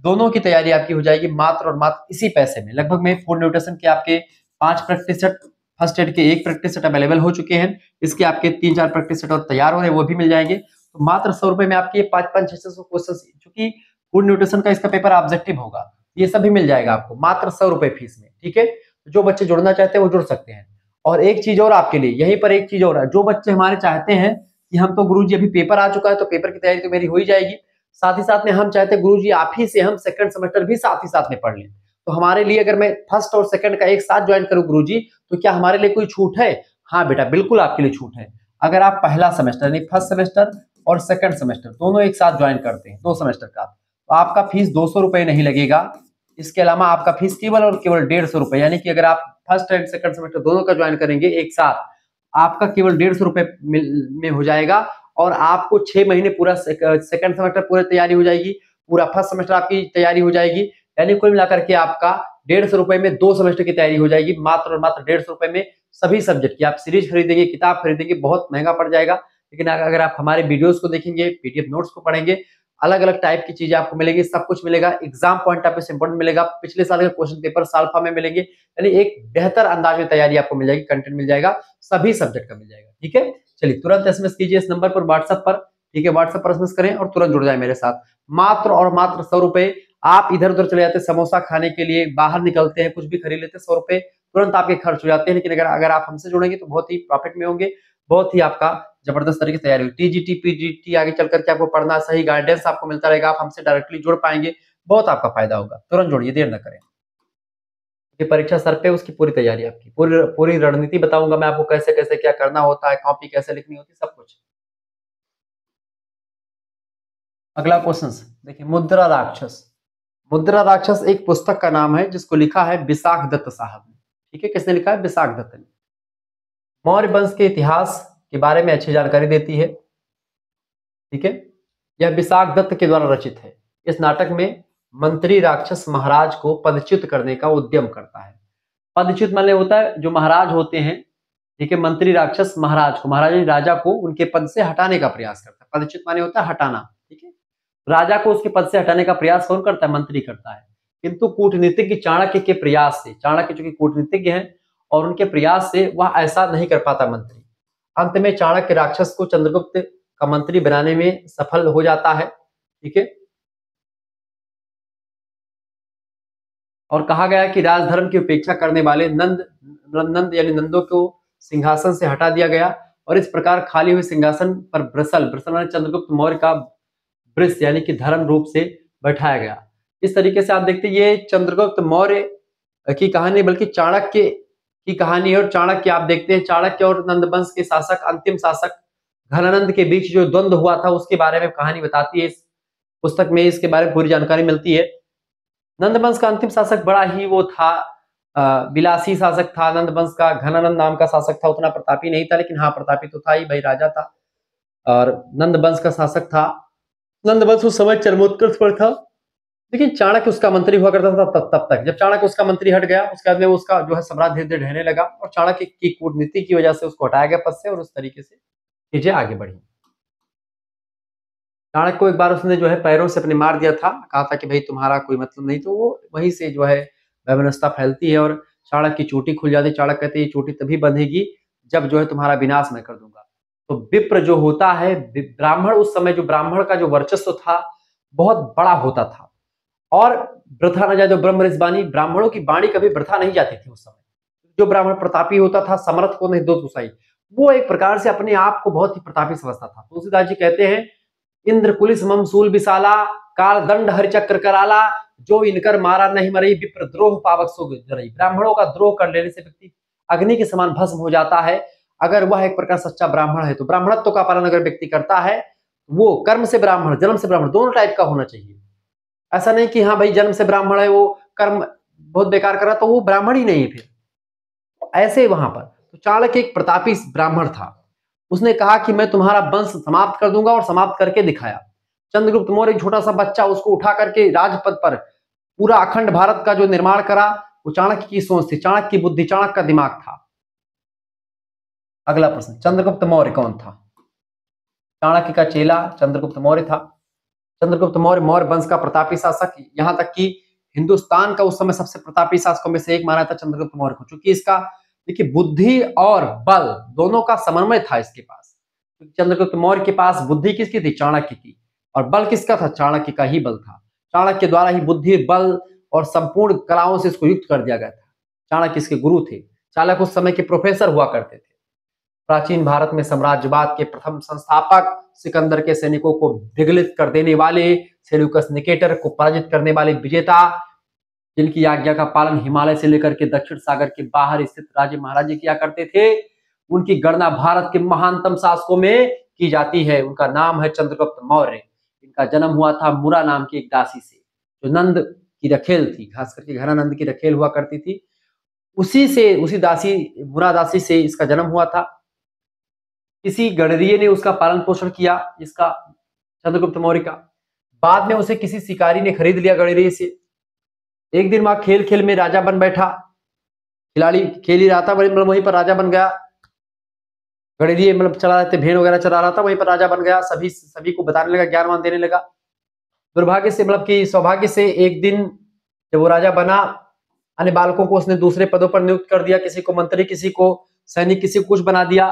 दोनों की तैयारी आपकी हो जाएगी मात्र और मात्र इसी पैसे में। लगभग में फूड न्यूट्रिशन के आपके 5 प्रैक्टिस सेट, फर्स्ट एड के 1 प्रैक्टिस सेट अवेलेबल हो चुके हैं, इसके आपके 3-4 प्रैक्टिस सेट और तैयार हो रहे हैं, वो भी मिल जाएंगे। तो मात्र 100 रुपए में आपके 5-5-600 क्वेश्चन, क्योंकि फूड न्यूट्रिशन का इसका पेपर ऑब्जेक्टिव होगा, ये सब भी मिल जाएगा आपको मात्र 100 रुपए फीस में, ठीक है। जो बच्चे जुड़ना चाहते हैं वो जुड़ सकते हैं। और एक चीज और आपके लिए, यहीं पर एक चीज और है, जो बच्चे हमारे चाहते हैं कि हम तो गुरुजी अभी पेपर आ चुका है तो पेपर की तैयारी तो मेरी हो ही जाएगी, साथ ही साथ में हम चाहते हैं गुरुजी आप ही से हम सेकंड सेमेस्टर भी साथ ही साथ में पढ़ लें, तो हमारे लिए अगर मैं फर्स्ट और सेकंड का एक साथ ज्वाइन करूं गुरुजी तो क्या हमारे लिए कोई छूट है? हाँ बेटा बिल्कुल आपके लिए छूट है। अगर आप पहला सेमेस्टर यानी फर्स्ट सेमेस्टर और सेकंड सेमेस्टर दोनों एक साथ ज्वाइन करते हैं 2 सेमेस्टर का, तो आपका फीस 200 रुपए नहीं लगेगा। इसके अलावा आपका फीस केवल और केवल 150 रुपए, यानी कि अगर आप फर्स्ट एंड सेकंड सेमेस्टर दोनों का ज्वाइन करेंगे एक साथ, आपका केवल 150 रुपए में हो जाएगा और आपको 6 महीने पूरा सेकंड सेमेस्टर पूरी तैयारी हो जाएगी, पूरा फर्स्ट सेमेस्टर आपकी तैयारी हो जाएगी, यानी कुल मिलाकर के आपका 150 रुपए में 2 सेमेस्टर की तैयारी हो जाएगी मात्र और मात्र 150 रुपए में। सभी सब्जेक्ट की आप सीरीज खरीदेंगे, किताब खरीदेंगे, बहुत महंगा पड़ जाएगा, लेकिन अगर आप हमारे वीडियोस को देखेंगे, पीडीएफ नोट्स को पढ़ेंगे, अलग अलग टाइप की चीजें आपको मिलेंगी, सब कुछ मिलेगा, एग्जाम पॉइंट ऑफ व्यू से इंपॉर्टेंट मिलेगा, पिछले साल के क्वेश्चन पेपर साल्फा में मिलेंगे, यानी एक बेहतर अंदाज में तैयारी आपको मिल जाएगी, कंटेंट मिल जाएगा, सभी सब्जेक्ट का मिल जाएगा, ठीक है। चलिए तुरंत एसएमएस कीजिए इस नंबर पर व्हाट्सएप पर, ठीक है, व्हाट्सएप पर एसएमएस करें और तुरंत जुड़ जाए मेरे साथ। मात्र और मात्र 100 रुपए, आप इधर उधर चले जाते समोसा खाने के लिए, बाहर निकलते हैं कुछ भी खरीद लेते, 100 रुपए तुरंत आपके खर्च हो जाते हैं, लेकिन अगर आप हमसे जुड़ेंगे तो बहुत ही प्रॉफिट में होंगे, बहुत ही आपका जबरदस्त तरीके से तैयारी होगी। टीजीटी पीजीटी आगे चल करके आपको पढ़ना, सही गाइडेंस आपको मिलता रहेगा, आप हमसे डायरेक्टली जुड़ पाएंगे, बहुत आपका फायदा होगा। तुरंत जुड़िए, देर न करें। ये परीक्षा सर पे, उसकी पूरी तैयारी आपकी, पूरी पूरी रणनीति बताऊंगा मैं आपको, कैसे कैसे क्या करना होता है, कॉपी कैसे लिखनी होती है, सब कुछ। अगला क्वेश्चन देखिए, मुद्रा राक्षस। मुद्रा राक्षस एक पुस्तक का नाम है जिसको लिखा है विशाख दत्त साहब ने, ठीक है। किसने लिखा है? विशाख दत्त ने। मौर्य वंश के इतिहास के बारे में अच्छी जानकारी देती है, ठीक है। यह विशाख दत्त के द्वारा रचित है। इस नाटक में मंत्री राक्षस महाराज को पदच्युत करने का उद्यम करता है। पदच्युत माने होता है जो महाराज होते हैं, ठीक है, मंत्री राक्षस महाराज को, महाराज राजा को उनके पद से हटाने का प्रयास करता है। पदच्युत माने होता है हटाना, ठीक है। राजा को उसके पद से हटाने का प्रयास कौन करता है? मंत्री करता है। किंतु कूटनीतिज्ञ चाणक्य के प्रयास से, चाणक्य जो कि कूटनीतिज्ञ हैं और उनके प्रयास से वह ऐसा नहीं कर पाता मंत्री। अंत में चाणक्य राक्षस को चंद्रगुप्त का मंत्री बनाने में सफल हो जाता है, ठीक है। और कहा गया कि राजधर्म की उपेक्षा करने वाले नंद यानी नंदों को सिंहासन से हटा दिया गया और इस प्रकार खाली हुए सिंहासन पर ब्रसल माने चंद्रगुप्त मौर्य का वृष यानी कि धर्म रूप से बैठाया गया। इस तरीके से आप देखते हैं ये चंद्रगुप्त मौर्य की कहानी बल्कि चाणक्य की कहानी है। और चाणक्य आप देखते हैं चाणक्य और नंद वंश के शासक अंतिम शासक घनानंद के बीच जो द्वंद्व हुआ था उसके बारे में कहानी बताती है इस पुस्तक में, इसके बारे में पूरी जानकारी मिलती है। नंद वंश का अंतिम शासक बड़ा ही वो था, विलासी शासक था नंद वंश का। घनानंद नाम का शासक था, उतना प्रतापी नहीं था, लेकिन हाँ प्रतापी तो था ही, भाई राजा था और नंद वंश का शासक था। नंद वंश उस समय चरमोत्कर्ष पर था, लेकिन चाणक्य उसका मंत्री हुआ करता था तब तक। जब चाणक्य उसका मंत्री हट गया उसके बाद में उसका जो है सम्राट धीरे धीरे ढहने लगा और चाणक्य की कूटनीति की वजह से उसको हटाया गया पद से और उस तरीके से चीजें आगे बढ़ी। चाणक्य को एक बार उसने जो है पैरों से अपने मार दिया था, कहा था कि भाई तुम्हारा कोई मतलब नहीं, तो वो वहीं से जो है वैमनस्यता फैलती है और चाणक्य की चोटी खुल जाती है। चाणक्य कहते हैं ये चोटी तभी बंधेगी जब जो है तुम्हारा विनाश मैं कर दूंगा। तो विप्र जो होता है, ब्राह्मण, उस समय जो ब्राह्मण का जो वर्चस्व था बहुत बड़ा होता था, और वृथा न जाए जो ब्रह्म रिजवानी, ब्राह्मणों की वाणी कभी वृथा नहीं जाती थी उस समय। जो ब्राह्मण प्रतापी होता था, समर्थ को नहीं दो गुसाई, वो एक प्रकार से अपने आप को बहुत ही प्रतापी समझता था। तुलसीदास जी कहते हैं, इंद्र कुलिस ममसूल विशाला, काल दंड हरिचक्र कराला, जो इनकर मारा नहीं मरई, विप्र द्रोह पावक सो जरई। ब्राह्मणों का द्रोह कर लेने से व्यक्ति अग्नि के समान भस्म हो जाता है। अगर वह एक प्रकार सच्चा ब्राह्मण है, तो ब्राह्मणत्व का पालन अगर व्यक्ति करता है, वो कर्म से ब्राह्मण, जन्म से ब्राह्मण, दोनों टाइप का होना चाहिए। ऐसा नहीं कि हाँ भाई जन्म से ब्राह्मण है, वो कर्म बहुत बेकार कर रहा, तो वो ब्राह्मण ही नहीं है फिर। ऐसे वहां पर तो चाणक्य एक प्रतापी ब्राह्मण था। उसने कहा कि मैं तुम्हारा वंश समाप्त कर दूंगा, और समाप्त करके दिखाया। चंद्रगुप्त मौर्य, छोटा सा बच्चा, उसको उठा करके राजपद पर पूरा अखंड भारत का जो निर्माण करा, वो चाणक्य की सोच थी, चाणक्य की बुद्धि, चाणक्य का दिमाग था। अगला प्रश्न, चंद्रगुप्त मौर्य कौन था? चाणक्य का चेला चंद्रगुप्त मौर्य था। चंद्रगुप्त मौर्य मौर्य वंश का प्रतापी शासक, यहां तक कि हिंदुस्तान का उस समय सबसे प्रतापी शासकों में से एक माना था चंद्रगुप्त मौर्य को, क्योंकि इसका देखिए बुद्धि और बल दोनों का समन्वय था इसके पास। चंद्रगुप्त मौर्य के पास बुद्धि किसकी थी? चाणक्य की। और बल किसका था? चाणक्य का ही बल था। चाणक्य के द्वारा ही बुद्धि, बल और संपूर्ण कलाओं से इसको युक्त कर दिया गया था। चाणक्य इसके गुरु थे। चाणक्य उस समय के प्रोफेसर हुआ करते थे। प्राचीन भारत में साम्राज्यवाद के प्रथम संस्थापक, सिकंदर के सैनिकों को विगलित कर देने वाले, सेल्यूकस निकेटर को पराजित करने वाले विजेता, जिनकी आज्ञा का पालन हिमालय से लेकर के दक्षिण सागर के बाहर स्थित राजे महाराजे किया करते थे, उनकी गणना भारत के महानतम शासकों में की जाती है। उनका नाम है चंद्रगुप्त मौर्य। इनका जन्म हुआ था मुरा नाम की एक दासी से, जो नंद की रखेल थी, खास करके घरानंद की रखेल हुआ करती थी। उसी दासी, मुरा दासी से इसका जन्म हुआ था। किसी गणरीय ने उसका पालन पोषण किया, इसका चंद्रगुप्त मौर्य का। बाद में उसे किसी शिकारी ने खरीद लिया गणरीय से। एक दिन वहां खेल खेल में राजा बन बैठा, खिलाड़ी खेल ही रहा था, मतलब वहीं पर राजा बन गया। गणरीय मतलब चला रहे थे, भेड़ वगैरह चला रहा था, वहीं पर राजा बन गया। सभी को बताने लगा, ज्ञान देने लगा। दुर्भाग्य से, मतलब कि सौभाग्य से, एक दिन जब वो राजा बना, अन्य बालकों को उसने दूसरे पदों पर नियुक्त कर दिया, किसी को मंत्री, किसी को सैनिक, किसी को कुछ बना दिया।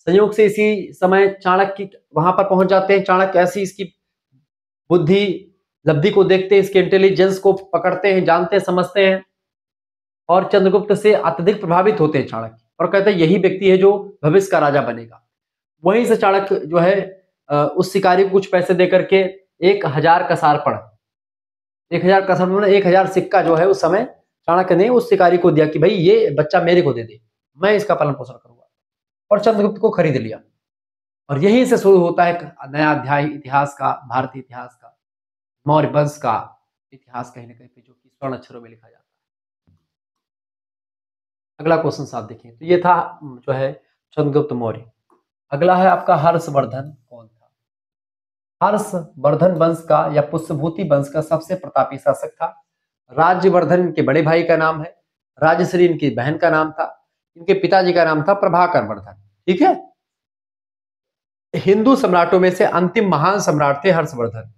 संयोग से इसी समय चाणक्य वहां पर पहुंच जाते हैं। चाणक्य ऐसी इसकी बुद्धि लब्धि को देखते हैं, इसके इंटेलिजेंस को पकड़ते हैं, जानते हैं, समझते हैं, और चंद्रगुप्त से अत्यधिक प्रभावित होते हैं चाणक्य, और कहते हैं यही व्यक्ति है जो भविष्य का राजा बनेगा। वहीं से चाणक्य जो है उस शिकारी को कुछ पैसे देकर के 1000 कसारपण, 1000 कसारपण मतलब 1000 सिक्का जो है उस समय चाणक्य ने उस शिकारी को दिया कि भाई ये बच्चा मेरे को दे दे, मैं इसका पालन पोषण करूंगा, और चंद्रगुप्त को खरीद लिया। और यहीं से शुरू होता है एक नया अध्याय इतिहास का, भारतीय इतिहास का, मौर्य वंश का इतिहास कहीं ना कहीं पे, जो कि स्वर्ण अक्षरों में लिखा जाता है। अगला क्वेश्चन साहब देखिए, तो ये था जो है चंद्रगुप्त मौर्य। अगला है आपका हर्षवर्धन कौन था? हर्षवर्धन वंश का या पुष्यभूति वंश का सबसे प्रतापी शासक था। राज्यवर्धन इनके बड़े भाई का नाम है, राजश्री इनकी बहन का नाम था, इनके पिताजी का नाम था प्रभाकर वर्धन। ठीक है, हिंदू सम्राटों में से अंतिम महान सम्राट थे हर्षवर्धन।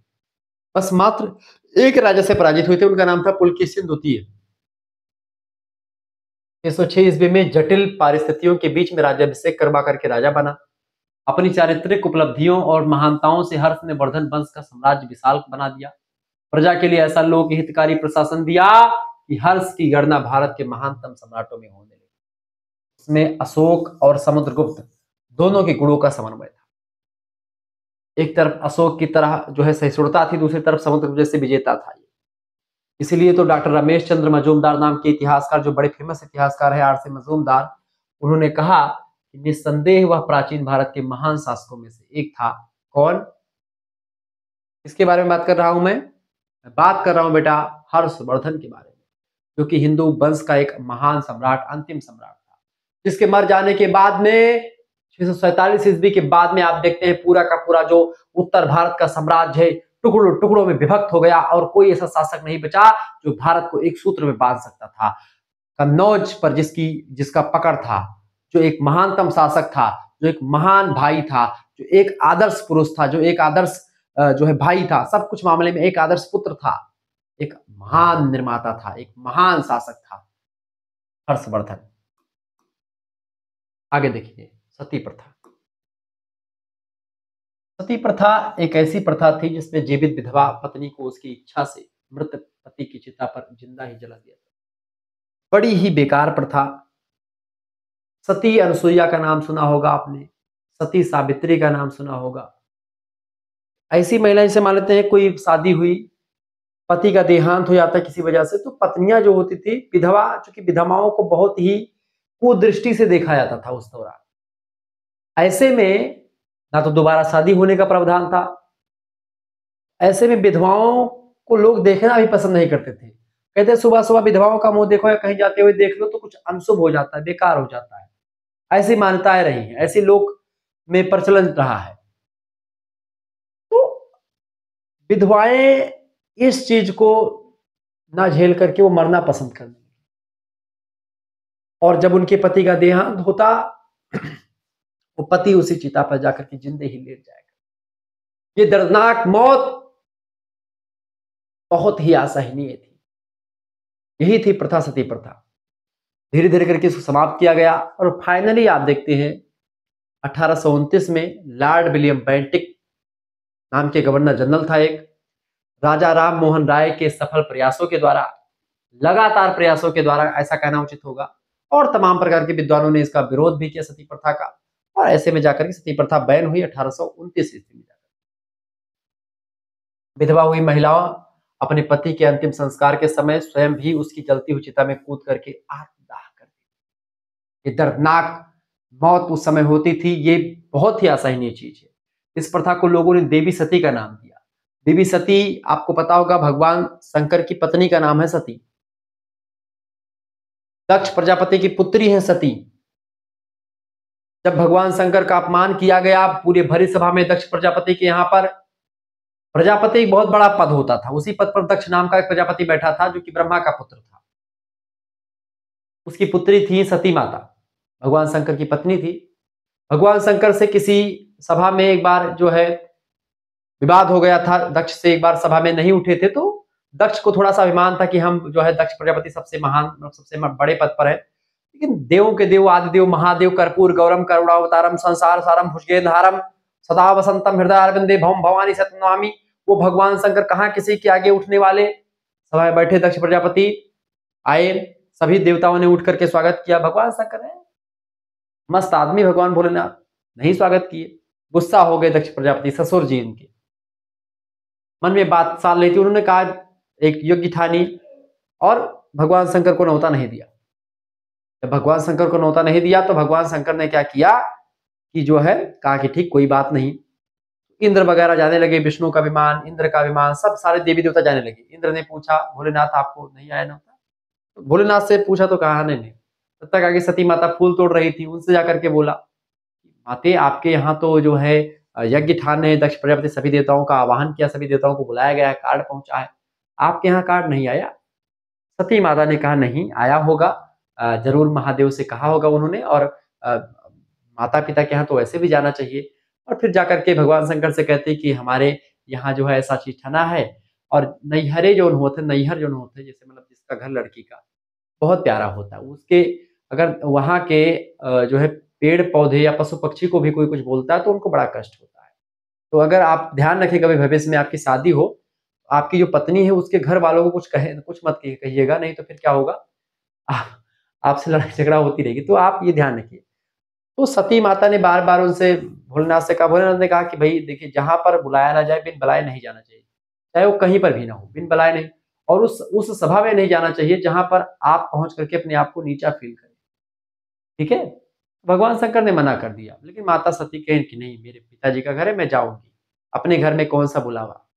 बस मात्र एक राजा से पराजित हुए थे, उनका नाम था पुलकेशिन द्वितीय। 606 ईस्वी में जटिल परिस्थितियों के बीच में राज्याभिषेक करवा करके राजा बना। अपनी चारित्रिक उपलब्धियों और महानताओं से हर्ष ने वर्धन वंश का साम्राज्य विशाल बना दिया। प्रजा के लिए ऐसा लोक हितकारी प्रशासन दिया कि हर्ष की गणना भारत के महानतम सम्राटों में होने लगी। इसमें अशोक और समुद्रगुप्त दोनों के गुणों का समन्वय था। एक तरफ अशोक की तरह जो है सहिष्णुता थी, दूसरी तरफ समुद्रगुप्त जैसे विजेता था। इसीलिए तो डॉक्टर रमेश चंद्र मजूमदार नाम के इतिहासकार, जो बड़े फेमस इतिहासकार है, आर.सी. मजूमदार, उन्होंने कहा कि निस्संदेह वह प्राचीन भारत के महान शासकों में से एक था। कौन? किसके बारे में बात कर रहा हूं मैं बात कर रहा हूं बेटा हर्षवर्धन के बारे में, जो कि हिंदू वंश का एक महान सम्राट, अंतिम सम्राट था, जिसके मर जाने के बाद में 647 ईस्वी के बाद में आप देखते हैं पूरा का पूरा जो उत्तर भारत का साम्राज्य है टुकड़ों टुकड़ों में विभक्त हो गया, और कोई ऐसा शासक नहीं बचा जो भारत को एक सूत्र में बांध सकता था। कन्नौज पर जिसका पकड़ था, जो एक महानतम शासक था, जो एक महान भाई था, जो एक आदर्श पुरुष था, जो एक आदर्श जो है भाई था, सब कुछ मामले में एक आदर्श पुत्र था, एक महान निर्माता था, एक महान शासक था हर्षवर्धन। आगे देखिए, सती प्रथा। सती प्रथा एक ऐसी प्रथा थी जिसमें जीवित विधवा पत्नी को उसकी इच्छा से मृत पति की चिता पर जिंदा ही जला दिया था। बड़ी ही बेकार प्रथा। सती अनुसुईया का नाम सुना होगा आपने, सती सावित्री का नाम सुना होगा। ऐसी महिला जैसे मान लेते हैं कोई शादी हुई, पति का देहांत हो जाता है किसी वजह से, तो पत्नियां जो होती थी विधवा, चूंकि विधवाओं को बहुत ही कुदृष्टि से देखा जाता था उस दौरान। ऐसे में ना तो दोबारा शादी होने का प्रावधान था, ऐसे में विधवाओं को लोग देखना भी पसंद नहीं करते थे। कहते सुबह सुबह विधवाओं का मुंह देखो या कहीं जाते हुए देख लो तो कुछ अनशुभ हो जाता है, बेकार हो जाता है। ऐसी मान्यताएं रही हैं, ऐसे लोग में प्रचलन रहा है। तो विधवाएं इस चीज को ना झेल करके वो मरना पसंद करने लगी, और जब उनके पति का देहांत होता वो पति उसी चिता पर जाकर के जिंदे ही लेट जाएगा। ये दर्दनाक मौत बहुत ही असहनीय थी। यही थी प्रथा, सती प्रथा। धीरे धीरे करके इसको समाप्त किया गया और फाइनली आप देखते हैं 1829 में लॉर्ड विलियम बेंटिक नाम के गवर्नर जनरल था एक, राजा राम मोहन राय के सफल प्रयासों के द्वारा, लगातार प्रयासों के द्वारा ऐसा कहना उचित होगा, और तमाम प्रकार के विद्वानों ने इसका विरोध भी किया सती प्रथा का, और ऐसे में जाकर के सती प्रथा बैन हुई 1829 ईस्वी में। विधवा हुई महिलाओं अपने पति के अंतिम संस्कार के समय स्वयं भी उसकी जलती हुई चिता में कूद करके आत्मदाह कर दी। ये दर्दनाक मौत उस समय होती थी, ये बहुत ही असहनीय चीज है। इस प्रथा को लोगों ने देवी सती का नाम दिया। देवी सती आपको पता होगा भगवान शंकर की पत्नी का नाम है सती, दक्ष प्रजापति की पुत्री है सती। जब भगवान शंकर का अपमान किया गया पूरे भरी सभा में दक्ष प्रजापति के यहाँ पर, प्रजापति एक बहुत बड़ा पद होता था, उसी पद पर दक्ष नाम का एक प्रजापति बैठा था जो कि ब्रह्मा का पुत्र था। उसकी पुत्री थी सती माता, भगवान शंकर की पत्नी थी। भगवान शंकर से किसी सभा में एक बार जो है विवाद हो गया था, दक्ष से एक बार सभा में नहीं उठे थे, तो दक्ष को थोड़ा सा अभिमान था कि हम जो है दक्ष प्रजापति सबसे महान, सबसे बड़े पद पर है। लेकिन देवों के देव आदिदेव महादेव कर्पूर गौरम करुणावतारम संसार सारम भुजगेंधारम सदा वसंतम हृदय अरविंदे भवम भवानी सत्यनामी, वो भगवान शंकर कहाँ किसी के आगे उठने वाले। सभा में बैठे दक्ष प्रजापति आए, सभी देवताओं ने उठ करके स्वागत किया। भगवान शंकर है मस्त आदमी भगवान भोलेनाथ, नहीं स्वागत किए। गुस्सा हो गए दक्ष प्रजापति, ससुर जी इनके मन में बात साल रही थी। उन्होंने कहा एक योग्य था नहीं, और भगवान शंकर को न्योता नहीं दिया। जब भगवान शंकर को न्योता नहीं दिया तो भगवान शंकर ने क्या किया कि जो है कहा कि ठीक कोई बात नहीं। इंद्र वगैरह जाने लगे, विष्णु का विमान, इंद्र का विमान, सब सारे देवी देवता जाने लगे। इंद्र ने पूछा भोलेनाथ आपको नहीं आया न्योता? तो भोलेनाथ से पूछा तो कहा नहीं। तब तक आगे सती माता फूल तोड़ रही थी, उनसे जाकर के बोला माते आपके यहाँ तो जो है यज्ञ ठान है, दक्ष प्रजापति सभी देवताओं का आवाहन किया, सभी देवताओं को बुलाया गया है, कार्ड पहुंचा है, आपके यहाँ कार्ड नहीं आया? सती माता ने कहा नहीं आया होगा, जरूर महादेव से कहा होगा उन्होंने, और माता पिता के यहाँ तो वैसे भी जाना चाहिए। और फिर जाकर के भगवान शंकर से कहते कि हमारे यहाँ जो है ऐसा चीज ठना है, और नैहरे जो होते, नैहर जो होते जैसे मतलब जिसका घर लड़की का बहुत प्यारा होता है, उसके अगर वहाँ के जो है पेड़ पौधे या पशु पक्षी को भी कोई कुछ बोलता है तो उनको बड़ा कष्ट होता है। तो अगर आप ध्यान रखें कभी भविष्य में आपकी शादी हो, आपकी जो पत्नी है उसके घर वालों को कुछ कहे, कुछ मत कहिएगा, नहीं तो फिर क्या होगा, आपसे लड़ाई झगड़ा होती रहेगी। तो आप ये ध्यान रखिए। तो सती माता ने बार बार उनसे भोलेनाथ से कहा, भोलेनाथ ने कहा कि भाई देखिए जहां पर बुलाया ना जाए बिन बुलाए नहीं जाना चाहिए, चाहे वो कहीं पर भी ना हो, बिन बुलाए नहीं। और उस सभा में नहीं जाना चाहिए जहां पर आप पहुंच करके अपने आप को नीचा फील करें, ठीक है। भगवान शंकर ने मना कर दिया, लेकिन माता सती कहें कि नहीं मेरे पिताजी का घर है, मैं जाऊंगी, अपने घर में कौन सा बुलावा।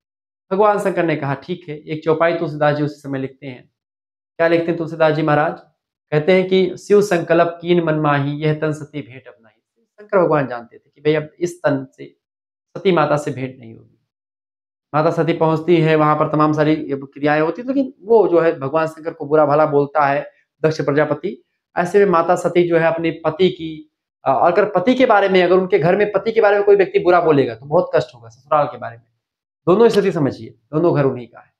भगवान शंकर ने कहा ठीक है। एक चौपाई तुलसीदास जी उस समय लिखते हैं, क्या लिखते हैं तुलसीदास जी महाराज, कहते हैं कि शिव संकल्प कीन मन माही यह तन सती भेंट अपना ही। शंकर भगवान जानते थे कि भाई अब इस तन से सती माता से भेंट नहीं होगी। माता सती पहुंचती है, वहां पर तमाम सारी क्रियाएं होती, लेकिन वो जो है भगवान शंकर को बुरा भला बोलता है दक्ष प्रजापति। ऐसे में माता सती जो है अपने पति की, और अगर पति के बारे में, अगर उनके घर में पति के बारे में कोई व्यक्ति बुरा बोलेगा तो बहुत कष्ट होगा, ससुराल के बारे में, दोनों स्थिति समझिए, दोनों घर उन्हीं का है।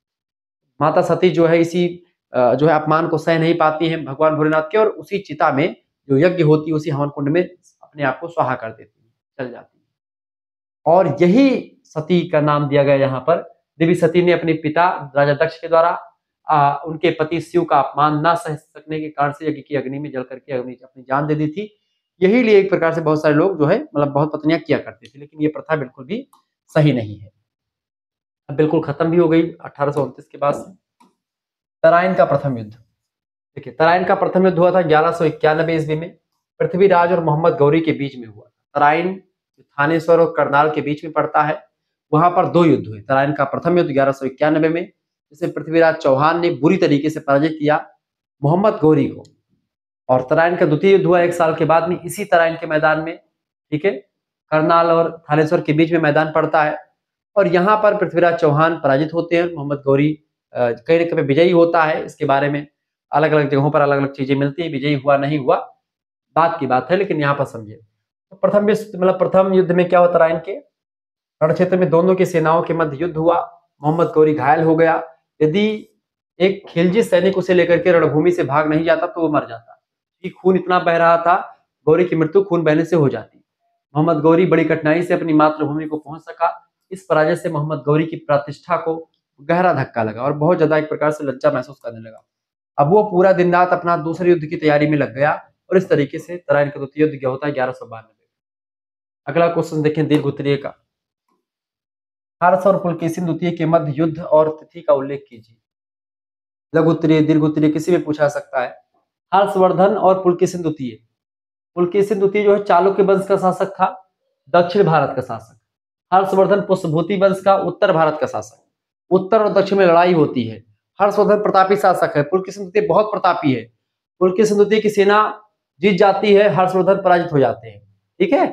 माता सती जो है इसी जो है अपमान को सह नहीं पाती हैं भगवान भोलेनाथ के, और उसी चिता में जो यज्ञ होती है उसी हवन कुंड में अपने आप को स्वाहा कर देती है, चल जाती है। और यही सती का नाम दिया गया यहाँ पर। देवी सती ने अपने पिता राजा दक्ष के द्वारा उनके पति शिव का अपमान न सह सकने के कारण से यज्ञ की अग्नि में जल करके अपनी जान दे दी थी। यही लिए एक प्रकार से बहुत सारे लोग जो है मतलब बहुत पत्नियां किया करते थे, लेकिन ये प्रथा बिल्कुल भी सही नहीं है। अब बिल्कुल खत्म भी हो गई 1829 के बाद से। तराइन का प्रथम युद्ध, देखिए तराइन का प्रथम युद्ध हुआ था 1191 ईस्वी में, पृथ्वीराज और मोहम्मद गौरी के बीच में हुआ। तराइन थानेश्वर और करनाल के बीच में पड़ता है, वहां पर दो युद्ध हुए। तराइन का प्रथम युद्ध 1191 में, जिसे पृथ्वीराज चौहान ने बुरी तरीके से पराजित किया मोहम्मद गौरी को। और तराइन का द्वितीय युद्ध हुआ 1 साल के बाद में इसी तराइन के मैदान में, ठीक है, करनाल और थानेश्वर के बीच में मैदान पड़ता है। और यहाँ पर पृथ्वीराज चौहान पराजित होते हैं, मोहम्मद गौरी कहीं न कहीं विजयी होता है। इसके बारे में अलग अलग जगहों पर अलग अलग चीजें मिलती है, विजयी हुआ नहीं हुआ बात की बात है, लेकिन यहाँ पर समझिए तो प्रथम युद्ध में क्या हुआ, तराइन के रण क्षेत्र में दोनों की सेनाओं के मध्य युद्ध हुआ। मोहम्मद गौरी घायल हो गया। यदि एक खिलजी सैनिक उसे लेकर के रणभूमि से भाग नहीं जाता तो वो मर जाता, क्योंकि खून इतना बह रहा था, गौरी की मृत्यु खून बहने से हो जाती। मोहम्मद गौरी बड़ी कठिनाई से अपनी मातृभूमि को पहुंच सका। इस पराजय से मोहम्मद गौरी की प्रतिष्ठा को गहरा धक्का लगा और बहुत ज्यादा एक प्रकार से लज्जा महसूस करने लगा। अब वो पूरा दिन रात अपना दूसरे युद्ध की तैयारी में लग गया और इस तरीके से तराइन का द्वितीय युद्ध क्या होता है 1192 में। अगला क्वेश्चन देखें दीर्घ उत्तरीय का। हर्ष और पुलकेशिन द्वितीय के मध्य युद्ध और तिथि का उल्लेख कीजिए। लघु उत्तरीय दीर्घ उत्तरीय किसी भी पूछा सकता है। हर्षवर्धन और पुलकेशिन द्वितीय। पुलकेशिन द्वितीय जो है चालुक्य वंश का शासक था, दक्षिण भारत का शासक। हर्षवर्धन पुष्पभूति वंश का, उत्तर भारत का शासक। उत्तर और दक्षिण में लड़ाई होती है। हर्षवर्धन प्रतापी शासक है, पुलकेशिन द्वितीय बहुत प्रतापी है। पुलकेशिन द्वितीय की सेना जीत जाती है, हर्षवर्धन पराजित हो जाते हैं, ठीक है।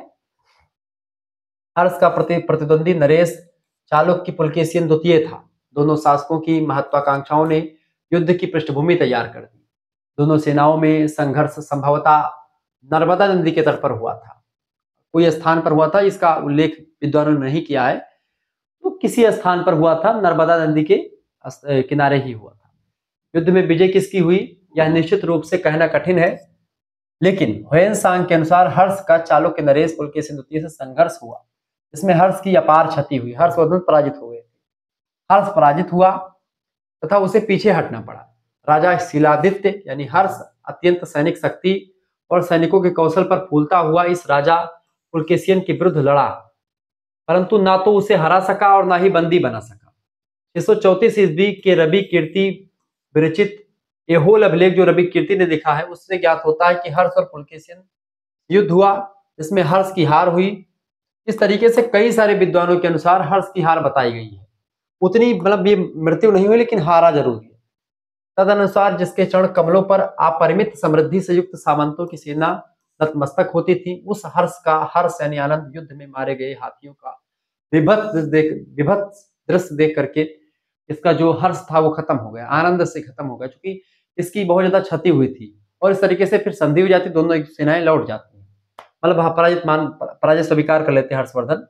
हर्ष का प्रतिद्वंदी नरेश चालुक्य पुलकेशिन द्वितीय था। दोनों शासकों की महत्वाकांक्षाओं ने युद्ध की पृष्ठभूमि तैयार कर दी। दोनों सेनाओं में संघर्ष संभवतः नर्मदा नदी के तट पर हुआ था। कोई स्थान पर हुआ था, इसका उल्लेख विद्वानों ने नहीं किया है, तो किसी स्थान पर हुआ था, नर्मदा नदी के किनारे ही हुआ था। युद्ध में विजय किसकी हुई यह निश्चित रूप से कहना कठिन है, लेकिन ह्वेनसांग के अनुसार हर्ष का चालुक्य नरेश पुलकेशिन द्वितीय से संघर्ष हुआ। इसमें हर्ष की अपार क्षति हुई, हर्षवर्धन पराजित हो गए। हर्ष पराजित हुआ तथा उसे पीछे हटना पड़ा। राजा शिलादित्य यानी हर्ष अत्यंत सैनिक शक्ति और सैनिकों के कौशल पर फूलता हुआ इस राजा पुलकेशिन के विरुद्ध लड़ा, परंतु ना तो उसे हरा सका और ना ही बंदी बना सका। 634 ईस्वी के रवि कीर्ति विरचित एहोल अभिलेख जो रवि कीर्ति ने लिखा है उससे ज्ञात होता है कि हर्ष और पुलकेशिन युद्ध हुआ, जिसमें हर्ष की हार हुई। इस तरीके से कई सारे विद्वानों के अनुसार हर्ष की हार बताई गई है। उतनी मतलब ये मृत्यु नहीं हुई, लेकिन हारा जरूर है। तदनुसार जिसके चरण कमलों पर अपरिमित समृद्धि से युक्त सामंतों की सेना नतमस्तक होती थी, उस हर्ष यानी आनंद युद्ध में मारे गए हाथियों का विभत्स दृश्य देख करके इसका जो हर्ष था वो खत्म हो गया, आनंद से खत्म हो गया, क्योंकि इसकी बहुत ज्यादा क्षति हुई थी। और इस तरीके से फिर संधि हो जाती, दोनों सेनाएं लौट जाती हैं, मतलब पराजय स्वीकार कर लेते हैं हर्षवर्धन।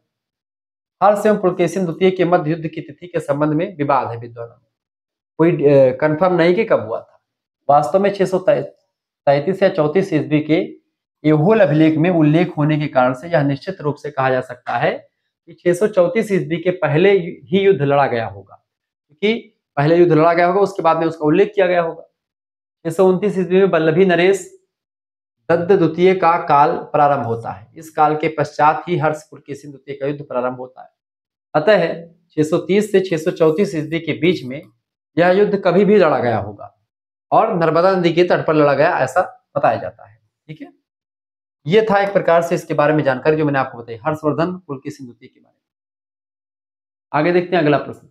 हर्ष एवं पुलकेशिन द्वितीय के मध्य युद्ध की तिथि के संबंध में विवाद है विद्वानों में, कोई कंफर्म नहीं कि कब हुआ था। वास्तव में 633 या 34 ईस्वी के एहोल अभिलेख में उल्लेख होने के कारण से यह निश्चित रूप से कहा जा सकता है कि 634 ईस्वी के पहले ही युद्ध लड़ा गया होगा, क्योंकि पहले युद्ध लड़ा गया होगा, उसके बाद में उसका उल्लेख किया गया होगा। 629 ईस्वी में वल्लभी नरेश दत्त द्वितीय का काल प्रारंभ होता है। इस काल के पश्चात ही हर्ष पुलकेशिन द्वितीय का युद्ध प्रारंभ होता है। अतः 630 से 634 ईस्वी के बीच में यह युद्ध कभी भी लड़ा गया होगा और नर्मदा नदी के तट पर लड़ा गया ऐसा बताया जाता है, ठीक है। ये था एक प्रकार से इसके बारे में जानकारी जो मैंने आपको बताई हर्षवर्धन पुलकेशिन द्वितीय के बारे में। आगे देखते हैं अगला प्रश्न।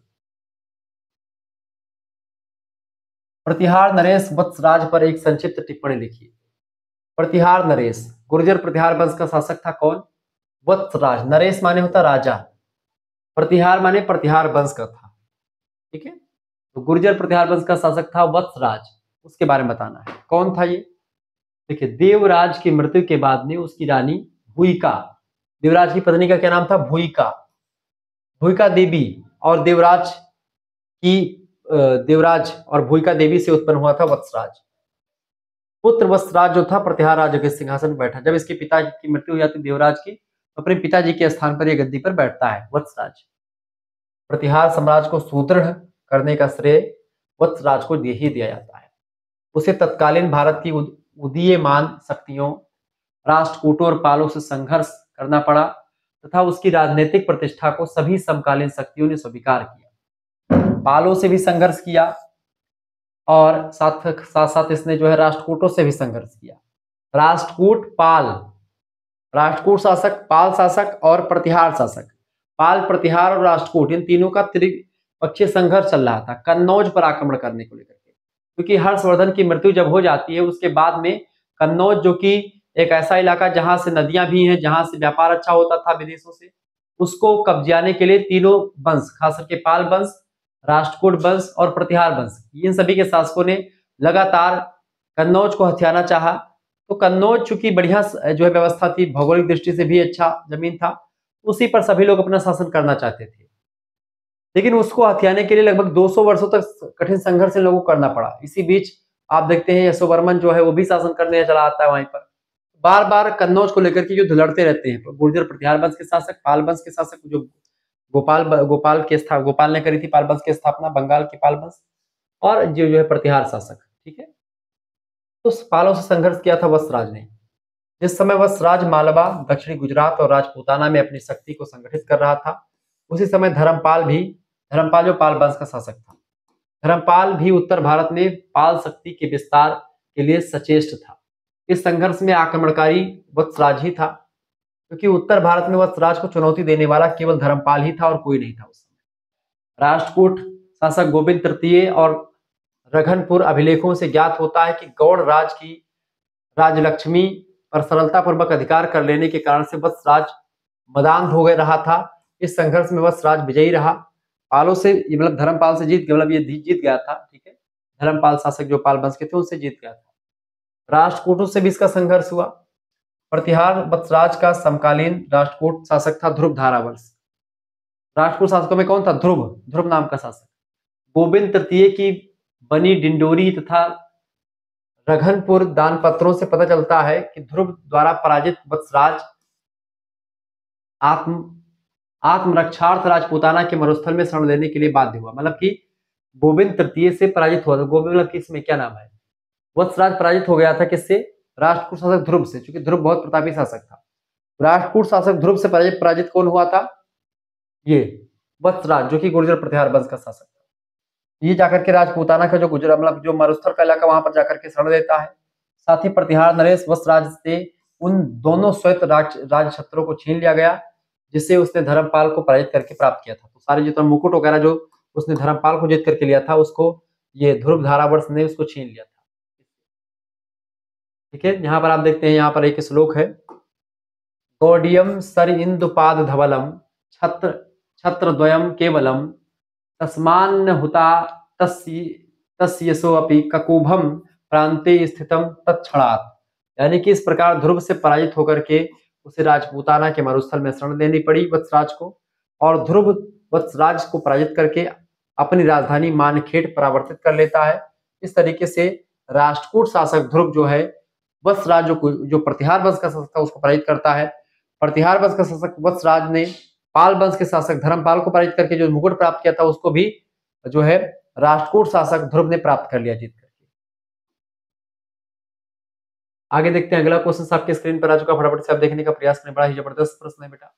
प्रतिहार नरेश वत्सराज पर एक संक्षिप्त टिप्पणी लिखिए। प्रतिहार नरेश गुर्जर प्रतिहार वंश का शासक था कौन? वत्सराज। नरेश माने होता राजा, प्रतिहार माने प्रतिहार वंश का था, ठीक है। तो गुर्जर प्रतिहार वंश का शासक था वत्सराज, उसके बारे में बताना है कौन था ये। देखिए देवराज की मृत्यु के बाद में उसकी रानी भूयिका, देवराज की पत्नी का क्या नाम था? भूयिका, भूयिका देवी, और देवराज और भूयिका देवी से उत्पन्न हुआ था वत्सराज। पुत्र वत्सराज जो था प्रतिहार राज्य के सिंहासन पर बैठा। जब इसके पिता की मृत्यु हो जाती देवराज की, अपने पिताजी के स्थान पर यह गद्दी पर बैठता है वत्सराज। प्रतिहार साम्राज्य को सुदृढ़ करने का श्रेय वत्सराज को ही दिया जाता है। उसे तत्कालीन भारत की उदीयमान शक्तियों, राष्ट्रकूटों और पालों से संघर्ष करना पड़ा तथा उसकी राजनीतिक प्रतिष्ठा को सभी समकालीन शक्तियों ने स्वीकार किया। पालों से भी संघर्ष किया और साथ साथ इसने जो है राष्ट्रकूटों से भी संघर्ष किया। राष्ट्रकूट, पाल, राष्ट्रकूट शासक, पाल शासक और प्रतिहार शासक, पाल, प्रतिहार और राष्ट्रकूट, इन तीनों का त्रिपक्षीय संघर्ष चल रहा था कन्नौज पर आक्रमण करने को लेकर के। क्योंकि हर्षवर्धन की मृत्यु जब हो जाती है उसके बाद में कन्नौज, जो कि एक ऐसा इलाका जहां से नदियां भी हैं, जहां से व्यापार अच्छा होता था विदेशों से, उसको कब्जाने के लिए तीनों वंश, खास करके पाल वंश, राष्ट्रकूट वंश और प्रतिहार वंश, इन सभी के शासकों ने लगातार कन्नौज को हथियाना चाहा। तो कन्नौज चूंकि बढ़िया जो है व्यवस्था थी, भौगोलिक दृष्टि से भी अच्छा जमीन था, उसी पर सभी लोग अपना शासन करना चाहते थे। लेकिन उसको हथियाने के लिए लगभग 200 वर्षों तक कठिन संघर्ष इन लोगों को करना पड़ा। इसी बीच आप देखते हैं यशोवर्मन जो है वो भी शासन करने चला आता है वहीं पर। बार बार कन्नौज को लेकर के युद्ध लड़ते रहते हैं गुर्जर प्रतिहार वंश के शासक, पाल वंश के शासक, जो गोपाल ने करी थी पाल वंश की स्थापना, बंगाल के पाल वंश, और जो है प्रतिहार शासक। ठीक है, तो पालों से संघर्ष किया था वत्सराज ने। जिस समय वत्सराज मालवा, दक्षिणी गुजरात और राजपूताना में अपनी शक्ति को संगठित कर रहा था, उसी समय धर्मपाल जो पाल वंश का शासक था, धर्मपाल भी उत्तर भारत में पाल शक्ति के विस्तार के लिए सचेष्ट था। इस संघर्ष में आक्रमणकारी वत्सराज ही था, क्योंकि उत्तर भारत में वत्सराज को चुनौती देने वाला केवल धर्मपाल ही था और कोई नहीं था उस समय। राष्ट्रकूट शासक गोविंद तृतीय और रघनपुर अभिलेखों से ज्ञात होता है कि गौड़ राज की राजलक्ष्मी पर सरलतापूर्वक अधिकार कर लेने के कारण से वत्सराज मदान हो गया रहा था। इस संघर्ष में वत्सराज विजयी रहा, पालों से, मतलब धर्मपाल से जीत गया, मतलब ये जीत गया था। ठीक है, धर्मपाल शासक जो पाल वंश के थे उनसे जीत गया था। राष्ट्रकूटों से भी इसका संघर्ष हुआ। प्रतिहार वत्सराज का समकालीन राष्ट्रकूट शासक था ध्रुव धारावंश। राष्ट्रकूट शासकों में कौन था? ध्रुव नाम का शासक। गोविंद तृतीय की बनी डिंडोरी तथा रघनपुर दानपत्रों से पता चलता है कि ध्रुव द्वारा पराजित वत्सराज आत्मरक्षार्थ राजपूताना के मरुस्थल में शरण लेने के लिए बाध्य हुआ। मतलब कि गोविंद तृतीय से पराजित हुआ था। गोविंद मतलब कि इसमें क्या नाम है, वत्सराज पराजित हो गया था किससे? राष्ट्रकूट शासक ध्रुव से, क्योंकि ध्रुव बहुत प्रतापी शासक था। राष्ट्रकूट शासक ध्रुव से पराजित कौन हुआ था? ये वत्सराज, जो कि गुर्जर प्रतिहार वंश का शासक था। ये जाकर के राजपूताना का जो गुजरा, मतलब जो मरुस्थल का इलाका, वहां पर जाकर के शरण लेता है। साथ ही प्रतिहार नरेश वत्सराज से उन दोनों श्वेत राज छत्रों को छीन लिया गया, जिससे उसने धर्मपाल को पराजित करके प्राप्त किया था। तो सारे जो मुकुट वगैरह जो उसने धर्मपाल को जीत करके लिया था, उसको ये ध्रुव धारावर्ष ने उसको छीन लिया था। ठीक है, यहाँ पर आप देखते हैं, यहाँ पर एक श्लोक है, गौडियम सर इंदुपाद धवलम छत्रद्वयम केवलम तस्मान्न हुता तस्यसो अपि ककुभम प्रांते स्थितम तत्क्षणात्। यानी कि इस प्रकार ध्रुव से पराजित होकर के उसे राजपूताना के मरुस्थल में शरण लेनी पड़ी वत्सराज को, और ध्रुव वत्सराज को पराजित करके अपनी राजधानी मानखेड़ परावर्तित कर लेता है। इस तरीके से राष्ट्रकूट शासक ध्रुव जो है वत्सराज जो प्रतिहार वंश का शासक था उसको पराजित करता है। प्रतिहार वंश का शासक वत्सराज ने पाल वंश के शासक धर्मपाल को पराजित करके जो मुकुट प्राप्त किया था, उसको भी जो है राष्ट्रकूट शासक ध्रुव ने प्राप्त कर लिया जीत करके। आगे देखते हैं, अगला क्वेश्चन आपके स्क्रीन पर आ चुका, फटाफट से आप देखने का प्रयास करें। बड़ा ही जबरदस्त प्रश्न है बेटा।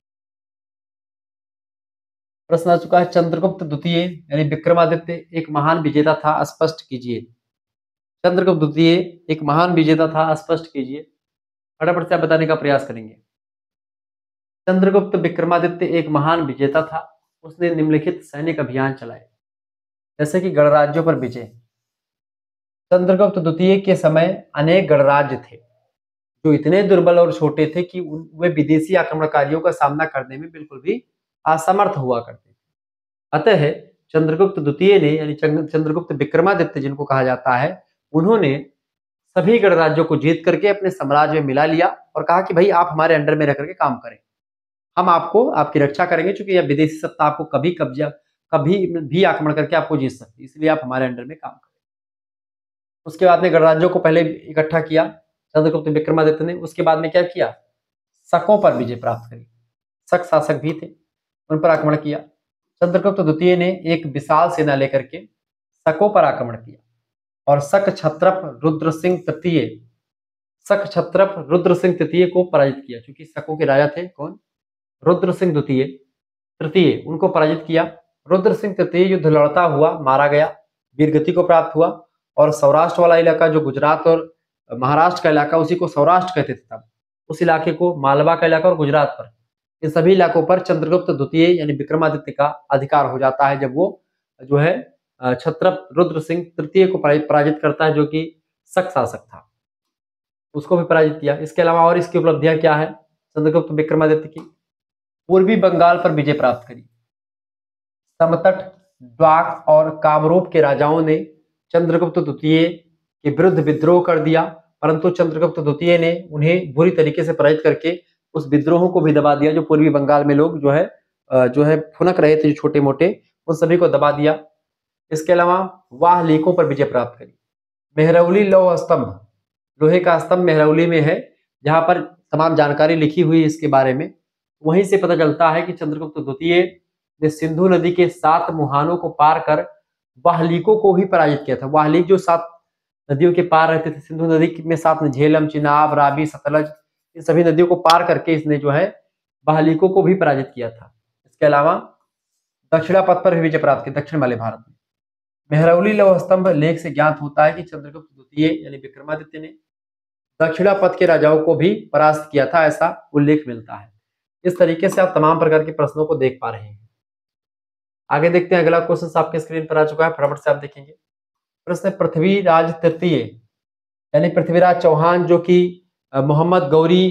प्रश्न आ चुका है, चंद्रगुप्त द्वितीय यानी विक्रमादित्य एक महान विजेता था, स्पष्ट कीजिए। चंद्रगुप्त द्वितीय एक महान विजेता था, स्पष्ट कीजिए। फटाफट से आप बताने का प्रयास करेंगे। चंद्रगुप्त विक्रमादित्य एक महान विजेता था। उसने निम्नलिखित सैनिक अभियान चलाए, जैसे कि गणराज्यों पर विजय। चंद्रगुप्त द्वितीय के समय अनेक गणराज्य थे जो इतने दुर्बल और छोटे थे कि वे विदेशी आक्रमणकारियों का सामना करने में बिल्कुल भी असमर्थ हुआ करते थे। अतः चंद्रगुप्त द्वितीय ने, यानी चंद्रगुप्त विक्रमादित्य जिनको कहा जाता है, उन्होंने सभी गणराज्यों को जीत करके अपने साम्राज्य में मिला लिया और कहा कि भाई आप हमारे अंडर में रह करके काम करें, हम आपको आपकी रक्षा करेंगे, क्योंकि यह विदेशी सत्ता आपको कभी भी आक्रमण करके आपको जीत सकती है, इसलिए आप हमारे अंडर में काम करें। उसके बाद में गणराज्यों को पहले इकट्ठा किया चंद्रगुप्त विक्रमादित्य ने। उसके बाद में क्या किया? शकों पर विजय प्राप्त करी। शक शासक भी थे, उन पर आक्रमण किया। चंद्रगुप्त द्वितीय ने एक विशाल सेना लेकर के शकों पर आक्रमण किया और शक क्षत्रप रुद्र सिंह तृतीय को पराजित किया। क्योंकि शकों के राजा थे कौन? रुद्र सिंह द्वितीय तृतीय, उनको पराजित किया। रुद्र सिंह तृतीय युद्ध लड़ता हुआ मारा गया, वीरगति को प्राप्त हुआ और सौराष्ट्र वाला इलाका जो गुजरात और महाराष्ट्र का इलाका, उसी को सौराष्ट्र कहते थे तब, उस इलाके को मालवा का इलाका और गुजरात पर, इन सभी इलाकों पर चंद्रगुप्त द्वितीय यानी विक्रमादित्य का अधिकार हो जाता है जब वो जो है क्षत्रप रुद्र सिंह तृतीय को पराजित करता है, जो कि शक शासक था, उसको भी पराजित किया। इसके अलावा और इसकी उपलब्धियां क्या है चंद्रगुप्त विक्रमादित्य की? पूर्वी बंगाल पर विजय प्राप्त करी। समतट, द्वाक और कामरूप के राजाओं ने चंद्रगुप्त द्वितीय के विरुद्ध विद्रोह कर दिया, परंतु चंद्रगुप्त द्वितीय ने उन्हें बुरी तरीके से पराजित करके उस विद्रोहों को भी दबा दिया। जो पूर्वी बंगाल में लोग जो है फुनक रहे थे, जो छोटे मोटे, उन सभी को दबा दिया। इसके अलावा वाहलीकों पर विजय प्राप्त करी। मेहरौली लौह स्तंभ, लोहे का स्तंभ मेहरौली में है, जहां पर तमाम जानकारी लिखी हुई है इसके बारे में। वहीं से पता चलता है कि चंद्रगुप्त द्वितीय ने सिंधु नदी के 7 मुहानों को पार कर वाहलीकों को भी पराजित किया था। वाहलीक जो 7 नदियों के पार रहते थे, सिंधु नदी में 7 में झेलम, चिनाब, रावी, सतलज, इन सभी नदियों को पार करके इसने जो है वाहलीकों को भी पराजित किया था। इसके अलावा दक्षिणापथ पर भी विजय प्राप्त की, दक्षिण वाले भारत में। मेहरौली लौह स्तंभ लेख से ज्ञात होता है कि चंद्रगुप्त द्वितीय यानी विक्रमादित्य ने दक्षिणापथ के राजाओं को भी परास्त किया था, ऐसा उल्लेख मिलता है। इस तरीके से आप तमाम प्रकार के प्रश्नों को देख पा रहे हैं। आगे देखते हैं, अगला क्वेश्चन आपके स्क्रीन पर आ चुका है, फटाफट से आप देखेंगे। प्रश्न पृथ्वीराज तृतीय यानी पृथ्वीराज चौहान, जो कि मोहम्मद गौरी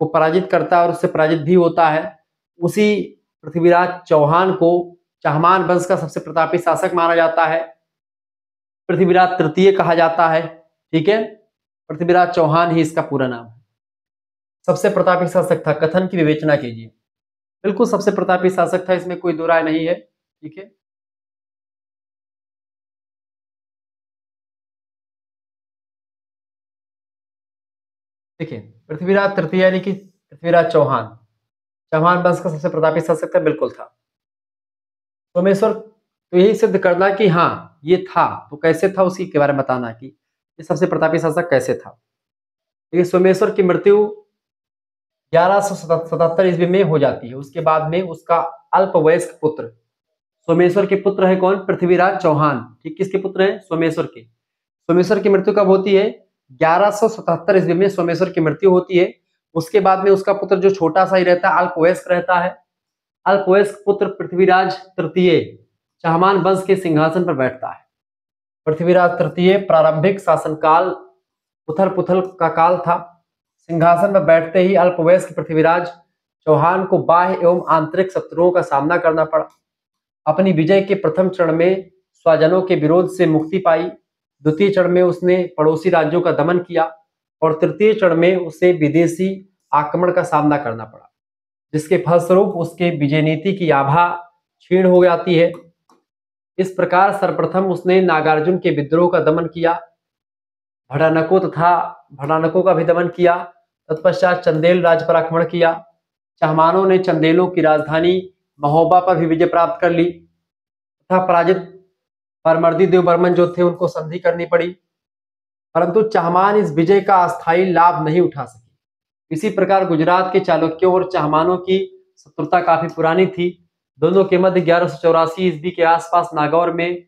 को पराजित करता है और उससे पराजित भी होता है, उसी पृथ्वीराज चौहान को चहमान वंश का सबसे प्रतापी शासक माना जाता है, पृथ्वीराज तृतीय कहा जाता है। ठीक है, पृथ्वीराज चौहान ही इसका पूरा नाम है। सबसे प्रतापी शासक था, कथन की विवेचना कीजिए। बिल्कुल सबसे प्रतापी शासक था, इसमें कोई दो राय नहीं है। ठीक है, देखिए पृथ्वीराज तृतीय यानी कि पृथ्वीराज चौहान चौहान वंश का सबसे प्रतापी शासक था, बिल्कुल था। सोमेश्वर, तो यही सिद्ध करना कि हाँ ये था, तो कैसे था उसी के बारे में बताना कि ये सबसे प्रतापी शासक कैसे था। देखिए सोमेश्वर की मृत्यु 1177 ईस्वी में हो जाती है। उसके बाद में उसका अल्पवयस्क पुत्र, सोमेश्वर के पुत्र है कौन? पृथ्वीराज चौहान। ठीक, किसके पुत्र हैं? सोमेश्वर के। सोमेश्वर की मृत्यु कब होती है? 1177 ईस्वी में सोमेश्वर की मृत्यु होती है। उसके बाद में उसका पुत्र जो छोटा सा ही रहता है, अल्पवयस्क रहता है, अल्पवयस्क पुत्र पृथ्वीराज तृतीय चहमान वंश के सिंहासन पर बैठता है। पृथ्वीराज तृतीय प्रारंभिक शासनकाल उथल पुथल का काल था। सिंहासन पर बैठते ही अल्पवयस्क पृथ्वीराज चौहान को बाह्य एवं आंतरिक शत्रुओं का सामना करना पड़ा। अपनी विजय के प्रथम चरण में स्वजनों के विरोध से मुक्ति पाई, द्वितीय चरण में उसने पड़ोसी राज्यों का दमन किया और तृतीय चरण में उसे विदेशी आक्रमण का सामना करना पड़ा, जिसके फलस्वरूप उसके विजय नीति की आभा क्षीण हो जाती है। इस प्रकार सर्वप्रथम उसने नागार्जुन के विद्रोह का दमन किया, भड़ानकों का भी दमन किया। तत्पश्चात चंदेल राज्य पर आक्रमण किया। चहमानों ने चंदेलों की राजधानी महोबा पर भी विजय प्राप्त कर ली तथा पराजित परमर्दी देवबर्मन जो थे उनको संधि करनी पड़ी, परंतु चहमान इस विजय का अस्थायी लाभ नहीं उठा सके। इसी प्रकार गुजरात के चालुक्यों और चहमानों की शत्रुता काफी पुरानी थी। दोनों के मध्य 1184 ईस्वी के आसपास नागौर में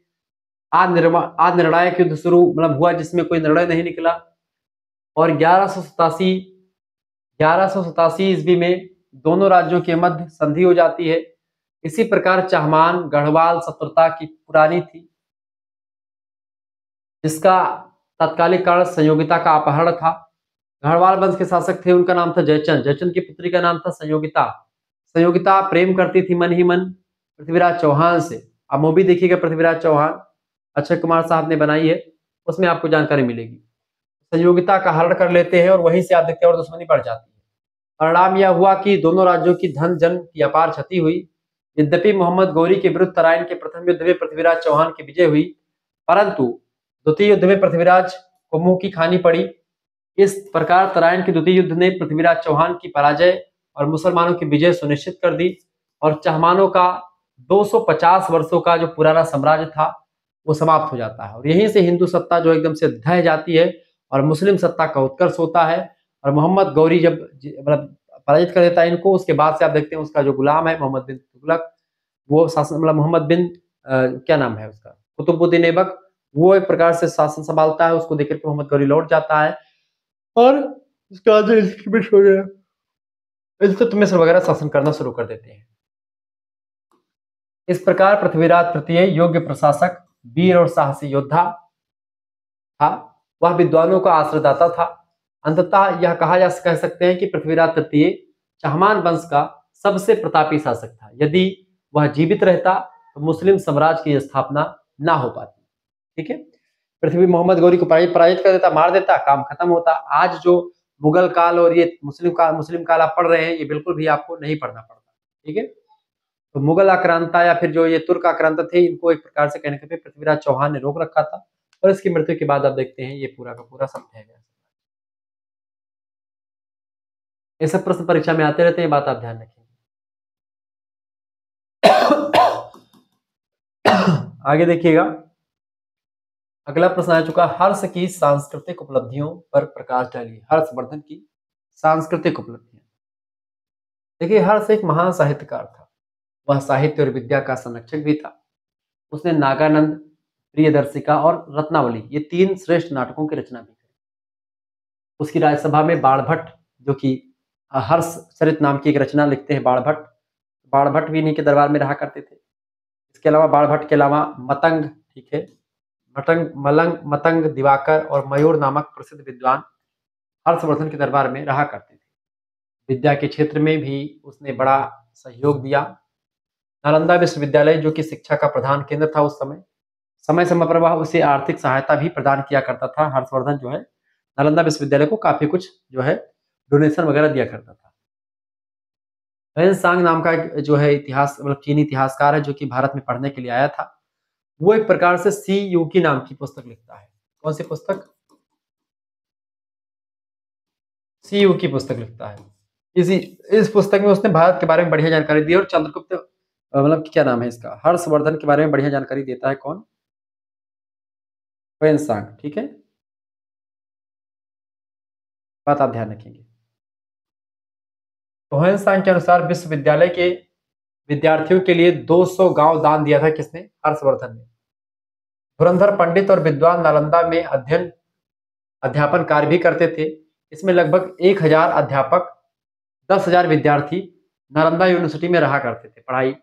निर्णायक युद्ध शुरू हुआ, जिसमें कोई निर्णय नहीं निकला और 1187 ईस्वी में दोनों राज्यों के मध्य संधि हो जाती है। इसी प्रकार चहमान गढ़वाल शत्रुता की पुरानी थी, जिसका तात्कालिक कारण संयोगिता का अपहरण था। गढ़वाल वंश के शासक थे, उनका नाम था जयचंद। जयचंद की पुत्री का नाम था संयोगिता। संयोगिता प्रेम करती थी मन ही मन पृथ्वीराज चौहान से। अब मूवी देखिएगा पृथ्वीराज चौहान, अक्षय कुमार साहब ने बनाई है, उसमें आपको जानकारी मिलेगी। संयोगिता का हरण कर लेते हैं और वहीं से आप देखते हैं और दुश्मनी बढ़ जाती है। परिणाम यह हुआ कि दोनों राज्यों की धन जन की अपार क्षति हुई। यद्यपि मोहम्मद गौरी के विरुद्ध तराइन के प्रथम युद्ध में पृथ्वीराज चौहान की विजय हुई, परंतु द्वितीय युद्ध में पृथ्वीराज को मुंह की खानी पड़ी। इस प्रकार तराइन के द्वितीय युद्ध ने पृथ्वीराज चौहान की पराजय और मुसलमानों की विजय सुनिश्चित कर दी और चहमानों का 250 वर्षों का जो पुराना साम्राज्य था वो समाप्त हो जाता है और यहीं से हिंदू सत्ता जो एकदम से ढह जाती है और मुस्लिम सत्ता का उत्कर्ष होता है। और मोहम्मद गौरी जब मतलब पराजित कर देता है इनको, उसके बाद से आप देखते हैं उसका जो गुलाम है मोहम्मद बिन तुगलक, वो शासन मतलब मोहम्मद बिन क्या नाम है उसका, कुतुबुद्दीन ऐबक, वो एक प्रकार से शासन संभालता है। उसको देख के मोहम्मद गौरी लौट जाता है और उसके बाद इल्तुतमिश हो गया, इल्तुतमिश वगैरह शासन करना शुरू कर देते हैं। इस प्रकार पृथ्वीराज तृतीय योग्य प्रशासक, वीर और साहसी योद्धा था। वह विद्वानों का आश्रयदाता था। अंततः यह कह सकते हैं कि पृथ्वीराज तृतीय चहमान वंश का सबसे प्रतापी शासक था। यदि वह जीवित रहता तो मुस्लिम साम्राज्य की स्थापना ना हो पाती। ठीक है, पृथ्वी मोहम्मद गौरी को पराजित कर देता, मार देता, काम खत्म होता। आज जो मुगल काल और ये मुस्लिम काल आप पढ़ रहे हैं, ये बिल्कुल भी आपको नहीं पढ़ना पड़ता। ठीक है, तो मुगल आक्रांता या फिर जो ये तुर्क आक्रांता थे, इनको एक प्रकार से कहने के पृथ्वीराज चौहान ने रोक रखा था और इसकी मृत्यु के बाद आप देखते हैं ये पूरा का पूरा सब ढह गया। ये सब प्रश्न परीक्षा में आते रहते हैं, बात आप ध्यान रखेंगे। आगे देखिएगा, अगला प्रश्न आ चुका, हर्ष की सांस्कृतिक उपलब्धियों पर प्रकाश डालिए। हर्षवर्धन की सांस्कृतिक उपलब्धियां। देखिए, हर्ष एक महान साहित्यकार था। वह साहित्य और विद्या का संरक्षक भी था। उसने नागानंद, प्रियदर्शिका और रत्नावली ये 3 श्रेष्ठ नाटकों की रचना भी की। उसकी राज्यसभा में बाणभट्ट, जो कि हर्ष चरित नाम की एक रचना लिखते हैं, बाणभट्ट भी इन्हीं के दरबार में रहा करते थे। इसके अलावा बाणभट्ट के अलावा मतंग, ठीक है, मतंग दिवाकर और मयूर नामक प्रसिद्ध विद्वान हर्षवर्धन के दरबार में रहा करते थे। विद्या के क्षेत्र में भी उसने बड़ा सहयोग दिया। नालंदा विश्वविद्यालय, जो कि शिक्षा का प्रधान केंद्र था उस समय समय पर वह उसे आर्थिक सहायता भी प्रदान किया करता था। हर्षवर्धन जो है नालंदा विश्वविद्यालय को काफी कुछ जो है डोनेशन वगैरह दिया करता था। सांग नाम का जो है इतिहास मतलब चीनी इतिहासकार है, जो कि भारत में पढ़ने के लिए आया था। वो एक प्रकार से सी यूकी नाम की पुस्तक लिखता है। कौन सी पुस्तक? सी यू की पुस्तक लिखता है। इस पुस्तक में उसने भारत के बारे में बढ़िया जानकारी दी और चंद्रगुप्त मतलब क्या नाम है इसका, हर्षवर्धन के बारे में बढ़िया जानकारी देता है। कौन? सांग। ठीक है, बात आप ध्यान रखेंगे। सांग के अनुसार विश्वविद्यालय के विद्यार्थियों के लिए 200 गांव दान दिया था। किसने? हर्षवर्धन ने। धुरंधर पंडित और विद्वान नालंदा में अध्यापन कार्य भी करते थे। इसमें लगभग 1000 अध्यापक, 10,000 विद्यार्थी नालंदा यूनिवर्सिटी में रहा करते थे, पढ़ाई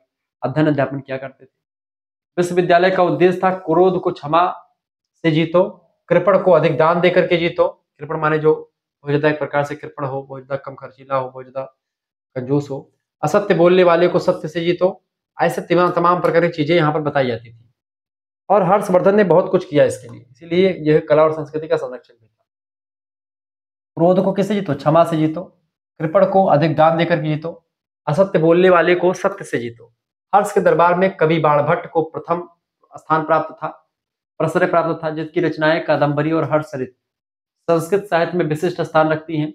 अध्ययन अध्यापन किया करते थे। विश्वविद्यालय का उद्देश्य था क्रोध को क्षमा से जीतो, कृपण को अधिक दान देकर के जीतो। कृपण माने जो बहुत ज्यादा एक प्रकार से कृपण हो, बहुत ज्यादा कम खर्चीला हो, बहुत ज्यादा कंजूस हो। असत्य बोलने वाले को सत्य से जीतो। ऐसे तमाम प्रकार की चीजें यहाँ पर बताई जाती थी और हर्षवर्धन ने बहुत कुछ किया इसके लिए, इसीलिए यह कला और संस्कृति का संरक्षक भी था। क्रोध को किससे जीतो? क्षमा से जीतो। कृपण को अधिक दान देकर के जीतो। असत्य बोलने वाले को सत्य से जीतो। हर्ष के दरबार में कवि बाणभट्ट को प्रथम स्थान प्राप्त था, प्रश्रय प्राप्त था, जिसकी रचनाएं कादम्बरी और हर्षचरित संस्कृत साहित्य में विशिष्ट स्थान रखती हैं।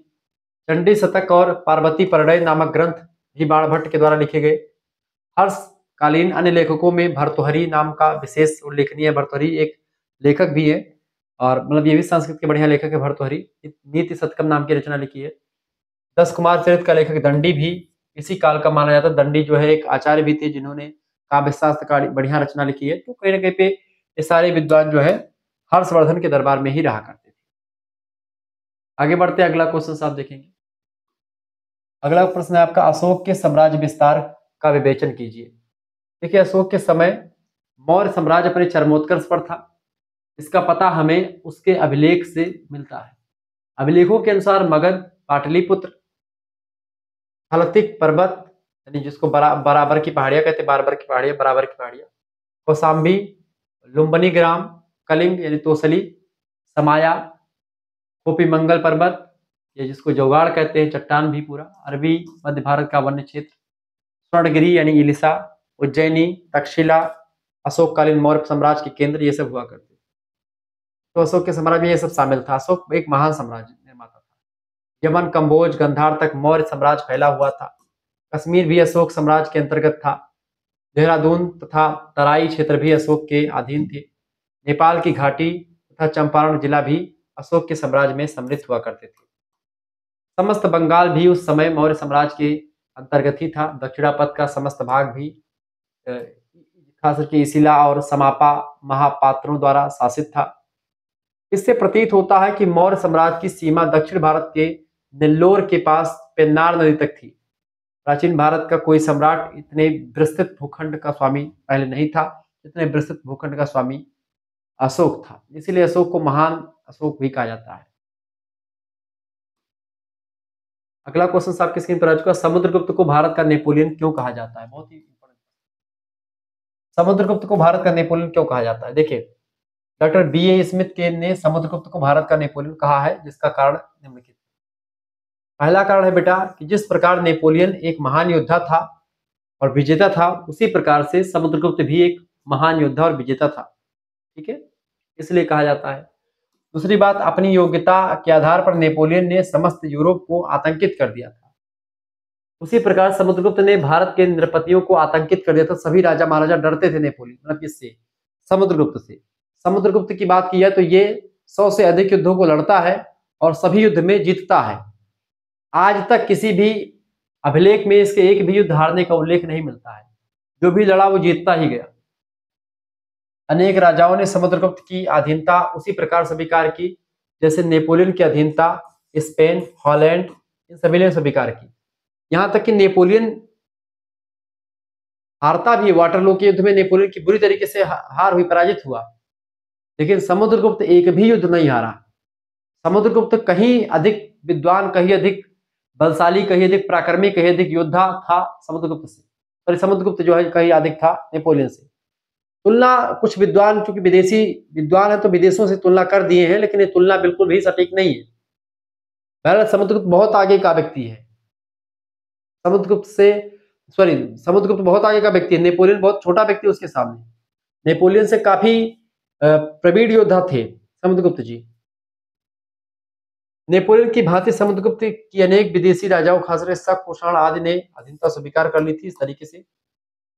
चंडी शतक और पार्वती परिणय नामक ग्रंथ भी बाणभट्ट के द्वारा लिखे गए। हर्षकालीन अन्य लेखकों में भर्तृहरि नाम का विशेष उल्लेखनीय, भर्तृहरि एक लेखक भी है और मतलब ये भी संस्कृत के बढ़िया लेखक है। भर्तृहरि नीति शतकम नाम की रचना लिखी है। 10 कुमार चरित का लेखक दंडी भी इसी काल का माना जाता है। दंडी जो है एक आचार्य भी थे जिन्होंने काव्य शास्त्र का बढ़िया रचना लिखी है। तो कहीं ना कहीं पे ये सारे विद्वान जो है हर्षवर्धन के दरबार में ही रहा करते थे। आगे बढ़ते हैं, अगला क्वेश्चन आप देखेंगे। अगला प्रश्न है आपका, अशोक के साम्राज्य विस्तार का विवेचन कीजिए। देखिए, अशोक के समय मौर्य साम्राज्य अपने चरमोत्कर्ष पर था। इसका पता हमें उसके अभिलेख से मिलता है। अभिलेखों के अनुसार मगध, पाटलिपुत्र, हलतिक पर्वत यानी जिसको बराबर की पहाड़ियां कहते हैं, बराबर की पहाड़ियां, कौसाम्बी, लुम्बनी ग्राम, कलिंग यानी तोसली, समाया, कोपिमंगल पर्वत या जिसको जौगाड़ कहते हैं, चट्टान भी पूरा, अरबी मध्य भारत का वन्य क्षेत्र, स्वर्णगिरी यानी इलिसा, उज्जैनी, तक्षशिला, अशोककालीन मौर्य साम्राज्य के केंद्र, ये सब हुआ करते। तो अशोक के साम्राज्य में ये सब शामिल था। अशोक एक महान साम्राज्य निर्माता था। यमन, कंबोज, गंधार तक मौर्य साम्राज्य फैला हुआ था। कश्मीर भी अशोक साम्राज्य के अंतर्गत था। देहरादून तथा तराई क्षेत्र भी अशोक के अधीन थे। नेपाल की घाटी तथा चंपारण जिला भी अशोक के साम्राज्य में सम्मिलित हुआ करते थे। समस्त बंगाल भी उस समय मौर्य साम्राज्य के अंतर्गत ही था। दक्षिणापथ का समस्त भाग भी खास करके इसिला और समापा महापात्रों द्वारा शासित था। इससे प्रतीत होता है कि मौर्य साम्राज्य की सीमा दक्षिण भारत के नेल्लोर के पास पेन्नार नदी तक थी। प्राचीन भारत का कोई सम्राट इतने विस्तृत भूखंड का स्वामी पहले नहीं था, इतने विस्तृत भूखंड का स्वामी अशोक था। इसीलिए अशोक को महान अशोक भी कहा जाता है। अगला क्वेश्चन आपकी स्क्रीन पर आ चुका है। समुद्रगुप्त को भारत का नेपोलियन क्यों कहा जाता है? बहुत ही इंपॉर्टेंट। समुद्रगुप्त को भारत का नेपोलियन क्यों कहा जाता है? देखिए, डॉक्टर बी.ए. स्मिथ ने समुद्रगुप्त को भारत का नेपोलियन कहा है, जिसका कारण निम्नलिखित। पहला कारण है बेटा कि जिस प्रकार नेपोलियन एक महान योद्धा था और विजेता था, उसी प्रकार से समुद्रगुप्त भी एक महान योद्धा और विजेता था। ठीक है, इसलिए कहा जाता है। दूसरी बात, अपनी योग्यता के आधार पर नेपोलियन ने समस्त यूरोप को आतंकित कर दिया था। उसी प्रकार समुद्रगुप्त ने भारत के नृपतियों को आतंकित कर दिया था। सभी राजा महाराजा डरते थे नेपोलियन मतलब किससे? समुद्रगुप्त से। समुद्रगुप्त की बात की जाए तो ये 100 से अधिक युद्धों को लड़ता है और सभी युद्ध में जीतता है। आज तक किसी भी अभिलेख में इसके एक भी युद्ध हारने का उल्लेख नहीं मिलता है। जो भी लड़ा वो जीतता ही गया। अनेक राजाओं ने समुद्रगुप्त की अधीनता उसी प्रकार स्वीकार की जैसे नेपोलियन की अधीनता स्पेन, हॉलैंड, इन सभी ने स्वीकार की। यहां तक कि नेपोलियन हारता भी, वाटरलू के युद्ध में नेपोलियन की बुरी तरीके से हार हुई, पराजित हुआ, लेकिन समुद्रगुप्त एक भी युद्ध नहीं हारा। समुद्रगुप्त कहीं अधिक विद्वान, कहीं अधिक बलशाली, कहीं अधिक पराक्रमी, कहीं अधिक योद्धा था समुद्रगुप्त से, और समुद्रगुप्त जो है कहीं अधिक था नेपोलियन से। तुलना कुछ विद्वान, क्योंकि विदेशी विद्वान है तो विदेशों से तुलना कर दिए हैं, लेकिन ये तुलना बिल्कुल भी सटीक नहीं है। बहरहाल समुद्रगुप्त बहुत आगे का व्यक्ति है। समुद्रगुप्त बहुत आगे का व्यक्ति है। नेपोलियन बहुत छोटा व्यक्ति उसके सामने। नेपोलियन से काफी प्रवीण योद्धा थे समुद्रगुप्त जी। नेपोलियन की भांति समुद्रगुप्त की अनेक विदेशी राजाओं, खासकर शक, कुषाण आदि ने अधीनता स्वीकार कर ली थी। इस तरीके से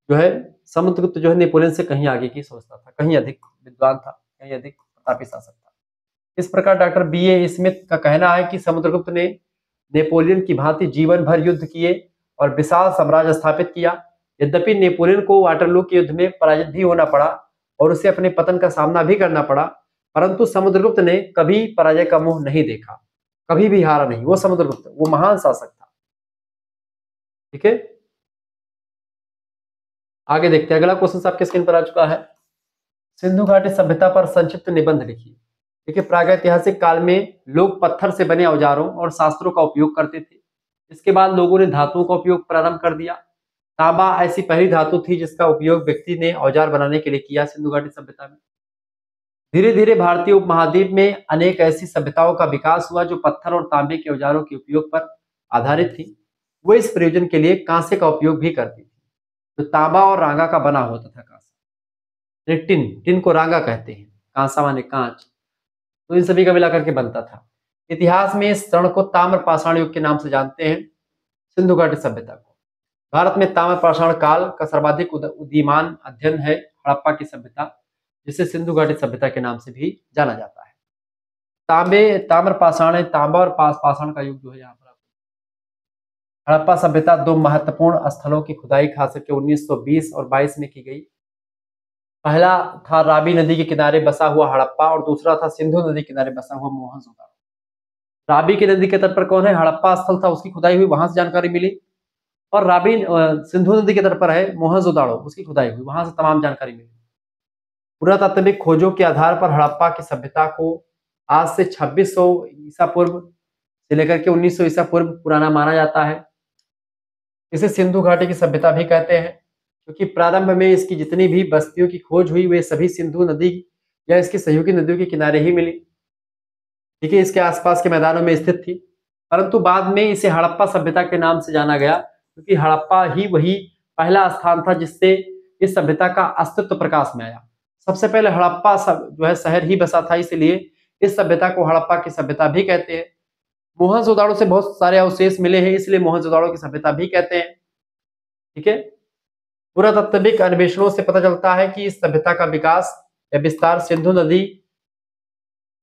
जो है समुद्रगुप्त जो है नेपोलियन से कहीं आगे की सोचता था, कहीं अधिक विद्वान था, कहीं अधिक प्रतापी शासक था। इस प्रकार डॉक्टर बी.ए. स्मिथ का कहना है कि समुद्रगुप्त ने नेपोलियन की भांति जीवन भर युद्ध किए और विशाल साम्राज्य स्थापित किया। यद्यपि नेपोलियन को वाटरलू के युद्ध में पराजित भी होना पड़ा और उसे अपने पतन का सामना भी करना पड़ा, परंतु समुद्रगुप्त ने कभी पराजय का मुंह नहीं देखा, कभी भी हारा नहीं। वो समुद्रगुप्त, वो महान शासक था। ठीक है, आगे देखते हैं। अगला क्वेश्चन आपके स्क्रीन पर आ चुका है। सिंधु घाटी सभ्यता पर संक्षिप्त निबंध लिखिए। देखिए, प्रागैतिहासिक काल में लोग पत्थर से बने औजारों और शास्त्रों का उपयोग करते थे। इसके बाद लोगों ने धातुओं का उपयोग प्रारंभ कर दिया। तांबा ऐसी पहली धातु थी जिसका उपयोग व्यक्ति ने औजार बनाने के लिए किया सिंधु घाटी सभ्यता में। धीरे धीरे भारतीय उपमहाद्वीप में अनेक ऐसी सभ्यताओं का विकास हुआ जो पत्थर और तांबे के औजारों के उपयोग पर आधारित थी। वो इस प्रयोजन के लिए कांसे का उपयोग भी करती थी, जो तांबा और रांगा का बना होता था। कांसा, टिन को रांगा कहते हैं, कांसा माने कांच, तो इन सभी का मिलाकर के बनता था। इतिहास में इस क्षण को ताम्र पाषाण युग के नाम से जानते हैं, सिंधु घाटी सभ्यता को। भारत में ताम्र पाषाण काल का सर्वाधिक उदीयमान अध्ययन है हड़प्पा की सभ्यता, जिसे सिंधु घाटी सभ्यता के नाम से भी जाना जाता है। ताम्र पाषाण, तांबा और पाषाण का युग जो है यहाँ पर हड़प्पा सभ्यता दो महत्वपूर्ण स्थलों की खुदाई खास करके 1920 और 22 में की गई। पहला था रावी नदी के किनारे बसा हुआ हड़प्पा और दूसरा था सिंधु नदी के किनारे बसा हुआ मोहनजोदड़ो। रावी की नदी के तट पर कौन है? हड़प्पा स्थल था, उसकी खुदाई हुई, वहां से जानकारी मिली। और सिंधु नदी के तट पर है मोहनजोदड़ो, उसकी खुदाई हुई, वहां से तमाम जानकारी मिली। पुरातात्विक खोजों के आधार पर हड़प्पा की सभ्यता को आज से 2600 ईसा पूर्व से लेकर के 1900 ईसा पूर्व पुराना माना जाता है। इसे सिंधु घाटी की सभ्यता भी कहते हैं, क्योंकि प्रारंभ में इसकी जितनी भी बस्तियों की खोज हुई वे सभी सिंधु नदी या इसकी सहयोगी नदियों के किनारे ही मिली। ठीक है, इसके आसपास के मैदानों में स्थित थी, परंतु बाद में इसे हड़प्पा सभ्यता के नाम से जाना गया, क्योंकि हड़प्पा ही वही पहला स्थान था जिससे इस सभ्यता का अस्तित्व प्रकाश में आया। सबसे पहले हड़प्पा जो है शहर ही बसा था, इसलिए इस सभ्यता को हड़प्पा की सभ्यता भी कहते हैं। मोहनजोदड़ो से बहुत सारे अवशेष मिले हैं, इसलिए मोहनजोदड़ो की सभ्यता भी कहते हैं। ठीक है। पुरातात्विक अन्वेषणों से पता चलता है कि इस सभ्यता का विकास या विस्तार सिंधु नदी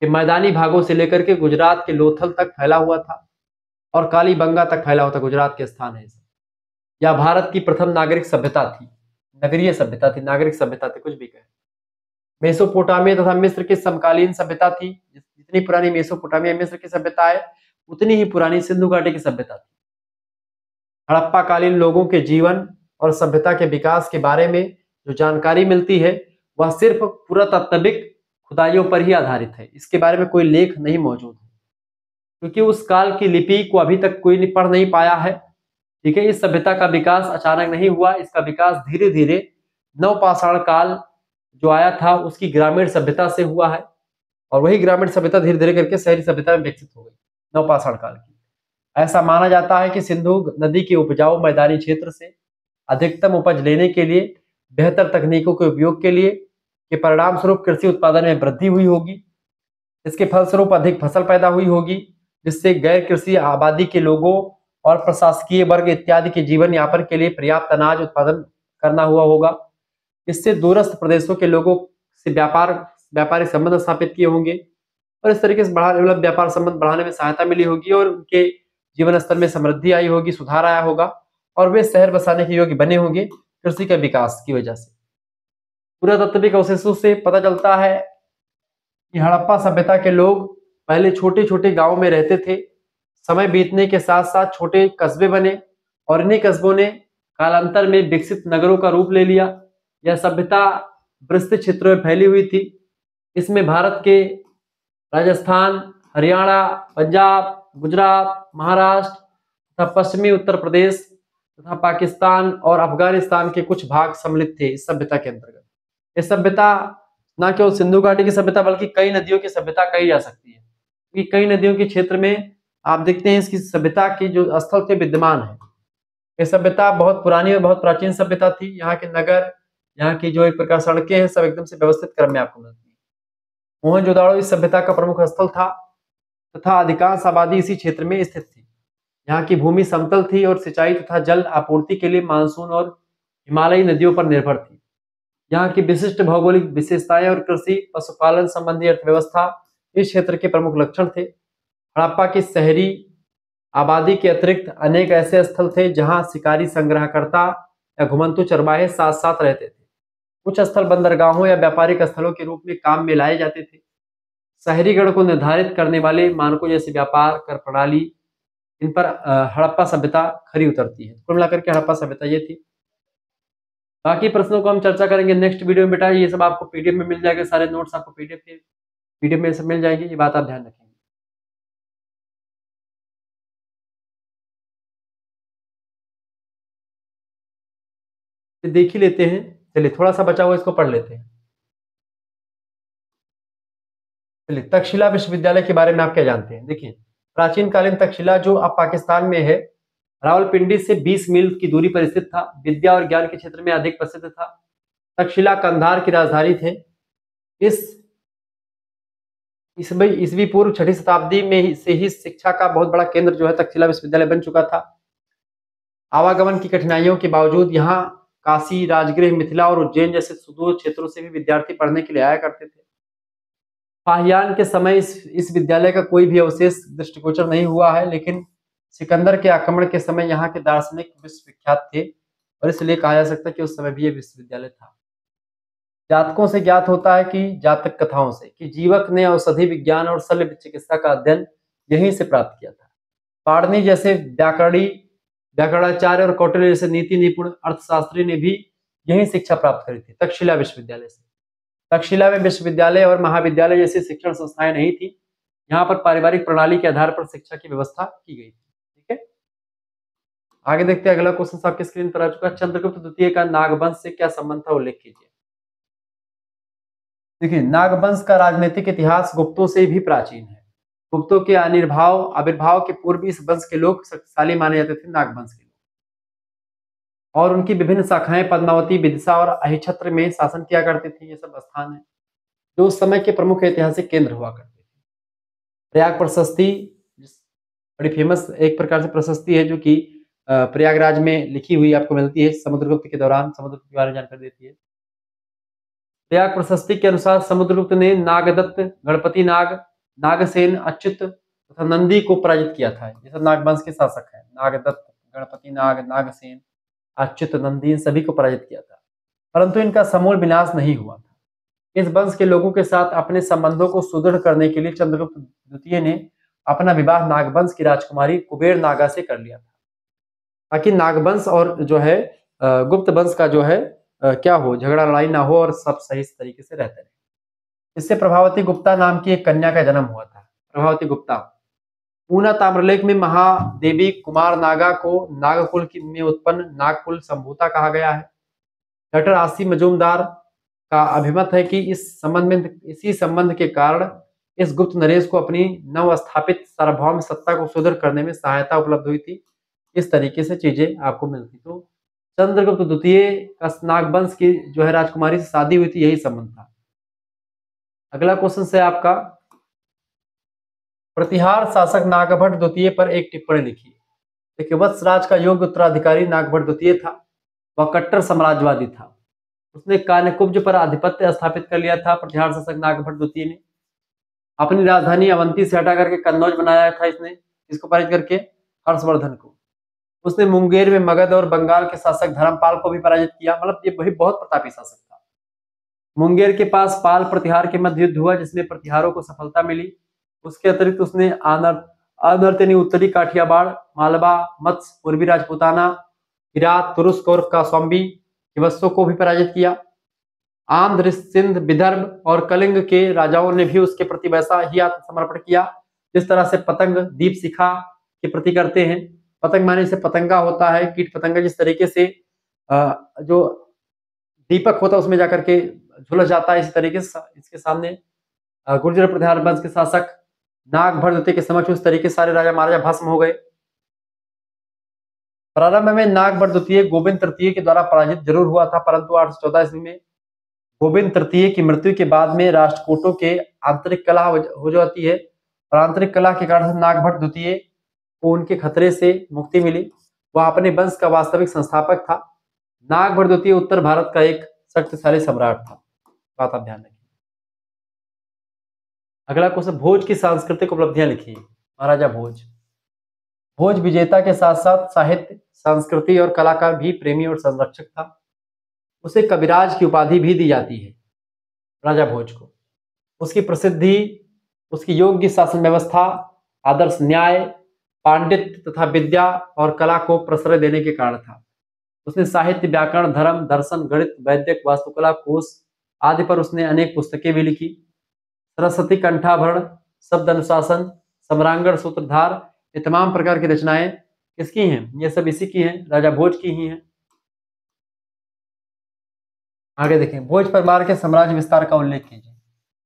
के मैदानी भागों से लेकर के गुजरात के लोथल तक फैला हुआ था और कालीबंगा तक फैला हुआ था। गुजरात के स्थान है। यह भारत की प्रथम नागरिक सभ्यता थी, नगरीय सभ्यता थी, नागरिक सभ्यता थी, कुछ भी कहे। मेसोपोटामिया तथा मिस्र की समकालीन सभ्यता थी। जितनी पुरानी मेसोपोटामिया मिस्र की सभ्यता है, उतनी ही पुरानी सिंधु घाटी की सभ्यता थी। हड़प्पा कालीन लोगों के जीवन और सभ्यता के विकास के बारे में जो जानकारी मिलती है, वह सिर्फ पुरातात्विक खुदाइयों पर ही आधारित है। इसके बारे में कोई लेख नहीं मौजूद है, क्योंकि उस काल की लिपि को अभी तक कोई पढ़ नहीं पाया है। ठीक है। इस सभ्यता का विकास अचानक नहीं हुआ, इसका विकास धीरे धीरे नवपाषाण काल जो आया था उसकी ग्रामीण सभ्यता से हुआ है, और वही ग्रामीण सभ्यता धीरे धीरे करके शहरी सभ्यता में विकसित हो गई नवपाषाण काल की। ऐसा माना जाता है कि सिंधु नदी के उपजाऊ मैदानी क्षेत्र से अधिकतम उपज लेने के लिए बेहतर तकनीकों के उपयोग के लिए के परिणाम स्वरूप कृषि उत्पादन में वृद्धि हुई होगी। इसके फलस्वरूप अधिक फसल पैदा हुई होगी, जिससे गैर कृषि आबादी के लोगों और प्रशासकीय वर्ग इत्यादि के जीवन यापन के लिए पर्याप्त अनाज उत्पादन करना हुआ होगा। इससे दूरस्थ प्रदेशों के लोगों से व्यापारिक संबंध स्थापित किए होंगे, और इस तरीके से मतलब व्यापार संबंध बढ़ाने में सहायता मिली होगी, और उनके जीवन स्तर में समृद्धि आई होगी, सुधार आया होगा, और वे शहर बसाने के योग्य बने होंगे कृषि के विकास की वजह से। पुरातात्विक अवशेषों से पता चलता है कि हड़प्पा सभ्यता के लोग पहले छोटे छोटे गांवों में रहते थे। समय बीतने के साथ साथ छोटे कस्बे बने, और इन्हीं कस्बों ने कालांतर में विकसित नगरों का रूप ले लिया। यह सभ्यता विस्तृत क्षेत्रों में फैली हुई थी। इसमें भारत के राजस्थान, हरियाणा, पंजाब, गुजरात, महाराष्ट्र तथा पश्चिमी उत्तर प्रदेश तथा पाकिस्तान और अफगानिस्तान के कुछ भाग सम्मिलित थे इस सभ्यता के अंतर्गत। यह सभ्यता न केवल सिंधु घाटी की सभ्यता बल्कि कई नदियों की सभ्यता कही जा सकती है, क्योंकि कई नदियों के क्षेत्र में आप देखते हैं इसकी सभ्यता की जो स्थल थे विद्यमान है। यह सभ्यता बहुत पुरानी और बहुत प्राचीन सभ्यता थी। यहाँ के नगर, यहाँ की जो एक प्रकार सड़कें हैं, सब एकदम से व्यवस्थित क्रम में आपको मिलती है। मोहनजोदड़ो इस सभ्यता का प्रमुख स्थल था तथा अधिकांश आबादी इसी क्षेत्र में स्थित थी। यहाँ की भूमि समतल थी और सिंचाई तथा जल आपूर्ति के लिए मानसून और हिमालयी नदियों पर निर्भर थी। यहाँ की विशिष्ट भौगोलिक विशेषताएं और कृषि पशुपालन संबंधी अर्थव्यवस्था इस क्षेत्र के प्रमुख लक्षण थे। हड़प्पा की शहरी आबादी के अतिरिक्त अनेक ऐसे स्थल थे जहां शिकारी, संग्रहकर्ता या घुमंतु चरवाहे साथ साथ रहते थे। कुछ स्थल बंदरगाहों या व्यापारिक स्थलों के रूप में काम में लाए जाते थे। शहरीकरण को निर्धारित करने वाले मानकों जैसे व्यापार, कर प्रणाली, इन पर हड़प्पा सभ्यता खरी उतरती है। कुल मिलाकर के हड़प्पा सभ्यता ये थी। बाकी प्रश्नों को हम चर्चा करेंगे नेक्स्ट वीडियो में। बेटा ये सब आपको पीडीएफ में मिल जाएगा, सारे नोट्स आपको पीडीएफ में सब मिल जाएंगे, ये बात आप ध्यान रखेंगे। देख ही लेते हैं, चलिए थोड़ा सा बचा हुआ इसको पढ़ लेते हैं। चलिए तक्षशिला विश्वविद्यालय के बारे में आप क्या जानते हैं। देखिए प्राचीन कालीन तक्षशिला जो अब पाकिस्तान में है, रावलपिंडी से 20 मील की दूरी पर स्थित था। विद्या और ज्ञान के क्षेत्र में अधिक प्रसिद्ध था। तक्षशिला कंधार की राजधानी थे। ईसवी पूर्व 6वीं शताब्दी में से ही शिक्षा का बहुत बड़ा केंद्र जो है तक्षशिला विश्वविद्यालय बन चुका था। आवागमन की कठिनाइयों के बावजूद यहाँ काशी, राजगृह, मिथिला और उज्जैन जैसे सुदूर क्षेत्रों से भी विद्यार्थी पढ़ने के लिए आया करते थे। फाहियान के समय इस विद्यालय का कोई भी अवशेष दृष्टिगोचर नहीं हुआ है, लेकिन सिकंदर के आक्रमण के समय यहाँ के दार्शनिक विश्वविख्यात थे, और इसलिए कहा जा सकता है कि उस समय भी यह विश्वविद्यालय था। जातकों से ज्ञात होता है कि जातक कथाओं से कि जीवक ने औषधि विज्ञान और शल्य चिकित्सा का अध्ययन यहीं से प्राप्त किया था। पाणिनि जैसे व्याकरणाचार्य और कौटिल्य जैसे नीति निपुण अर्थशास्त्री ने भी यही शिक्षा प्राप्त करी थी, तक्षशिला विश्वविद्यालय से। तक्षशिला में विश्वविद्यालय और महाविद्यालय जैसी शिक्षण संस्थाएं नहीं थी। यहाँ पर पारिवारिक प्रणाली के आधार पर शिक्षा की व्यवस्था की गई थी। ठीक है, आगे देखते हैं। अगला क्वेश्चन आपकी स्क्रीन पर आ चुका है। चंद्रगुप्त द्वितीय का नागवंश से क्या संबंध था, उल्लेख कीजिए। देखिए नागवंश का राजनीतिक इतिहास गुप्तों से भी प्राचीन है। गुप्तों के आविर्भाव के पूर्व इस वंश के लोग शक्तिशाली माने जाते थे, नागवंश के लोग, और उनकी विभिन्न शाखाएं पद्मावती, विदिशा और अहिछत्र में शासन किया करती थी। ये सब स्थान है जो उस समय के प्रमुख ऐतिहासिक केंद्र हुआ करते थे। प्रयाग प्रशस्ति बड़ी फेमस एक प्रकार से प्रशस्ति है जो कि प्रयागराज में लिखी हुई आपको मिलती है, समुद्रगुप्त के दौरान समुद्रगुप्त के बारे में जानकारी देती है। प्रयाग प्रशस्ति के अनुसार समुद्रगुप्त ने नागदत्त, गणपति नाग, नागसेन, अच्युत तथा नंदी को पराजित किया था। ये सब नागवंश के शासक हैं। नागदत्त, गणपति नाग, नागसेन, अच्युत, नंदी इन सभी को पराजित किया था, परंतु इनका समूल विनाश नहीं हुआ था। इस वंश के लोगों के साथ अपने संबंधों को सुदृढ़ करने के लिए चंद्रगुप्त द्वितीय ने अपना विवाह नागवंश की राजकुमारी कुबेर नागा से कर लिया था, ताकि नागवंश और जो है गुप्त वंश का जो है क्या हो, झगड़ा लड़ाई ना हो और सब सही तरीके से रहते रहे। इससे प्रभावती गुप्ता नाम की एक कन्या का जन्म हुआ था। प्रभावती गुप्ता ऊना ताम्रलेख में महादेवी कुमार नागा को नागकुल में उत्पन्न नागकुल संभूता कहा गया है। डॉक्टर आसी मजूमदार का अभिमत है कि इसी संबंध के कारण इस गुप्त नरेश को अपनी नव स्थापित सार्वभौम सत्ता को सुदृढ़ करने में सहायता उपलब्ध हुई थी। इस तरीके से चीजें आपको मिलती। तो चंद्रगुप्त द्वितीय का नागवंश की जो है राजकुमारी से शादी हुई थी, यही संबंध था। अगला क्वेश्चन है आपका, प्रतिहार शासक नागभट्ट द्वितीय पर एक टिप्पणी लिखिए। देखिए, वत्सराज का योग्य उत्तराधिकारी नागभट्ट द्वितीय था। वह कट्टर साम्राज्यवादी था। उसने कान्यकुब्ज पर आधिपत्य स्थापित कर लिया था। प्रतिहार शासक नागभट्ट द्वितीय ने अपनी राजधानी अवंती से हटा करके कन्नौज बनाया था। इसको पराजित करके हर्षवर्धन को। उसने मुंगेर में मगध और बंगाल के शासक धर्मपाल को भी पराजित किया। मतलब ये वही बहुत प्रतापी शासक था। मुंगेर के पास पाल प्रतिहार के मध्य युद्ध हुआ, जिसमें प्रतिहारों को सफलता मिली। उसके अतिरिक्त उसने आनर्त उत्तरी काठियावाड़, मालवा, मत्स्य, पूर्वी राजपूताना, हिरात, तुरुस्क और कौशाम्बी हिवस्सों को भी पराजित किया। आंध्र, सिंध, विदर्भ और कलिंग के राजाओं ने भी उसके प्रति वैसा ही आत्मसमर्पण किया जिस तरह से पतंग दीप शिखा के प्रति करते हैं। पतंग माने से पतंगा होता है, कीट पतंगा, जिस तरीके से जो दीपक होता है उसमें जाकर के झुलस जाता है, इसी तरीके से इसके सामने गुर्जर प्रतिहार वंश के शासक नागभट्ट द्वितीय के समक्ष उस तरीके सारे राजा महाराजा भस्म हो गए। प्रारंभ में नागभट्ट द्वितीय गोविंद तृतीय के द्वारा पराजित जरूर हुआ था, परंतु 814 ईस्वी में गोविंद तृतीय की मृत्यु के बाद में राष्ट्रकूटों के आंतरिक कलह हो जाती है और आंतरिक कलह के कारण नागभट्ट द्वितीय को उनके खतरे से मुक्ति मिली। वह अपने वंश का वास्तविक संस्थापक था। नागभट्ट द्वितीय उत्तर भारत का एक शक्तिशाली सम्राट था। बात आप ध्यान रखिए। अगला क्वेश्चन, भोज की सांस्कृतिक उपलब्धियां लिखिए। महाराजा भोज भोज विजेता के साथ साथ साहित्य, संस्कृति और कला का भी प्रेमी और संरक्षक था। उसे कविराज की उपाधि भी दी जाती है राजा भोज को। उसकी प्रसिद्धि उसकी योग्य शासन व्यवस्था, आदर्श न्याय, पांडित्य तथा विद्या और कला को प्रश्रय देने के कारण था। उसने साहित्य, व्याकरण, धर्म, दर्शन, गणित, वैदिक, वास्तुकला, कोश आदि पर उसने अनेक पुस्तकें भी लिखी। सरस्वती कंठाभरण, शब्द अनुशासन, सम्रांगण, सूत्रधार, ये तमाम प्रकार की रचनाएं किसकी हैं? ये सब इसी की हैं, राजा भोज की ही हैं। आगे देखें, भोज परिवार के साम्राज्य विस्तार का उल्लेख कीजिए।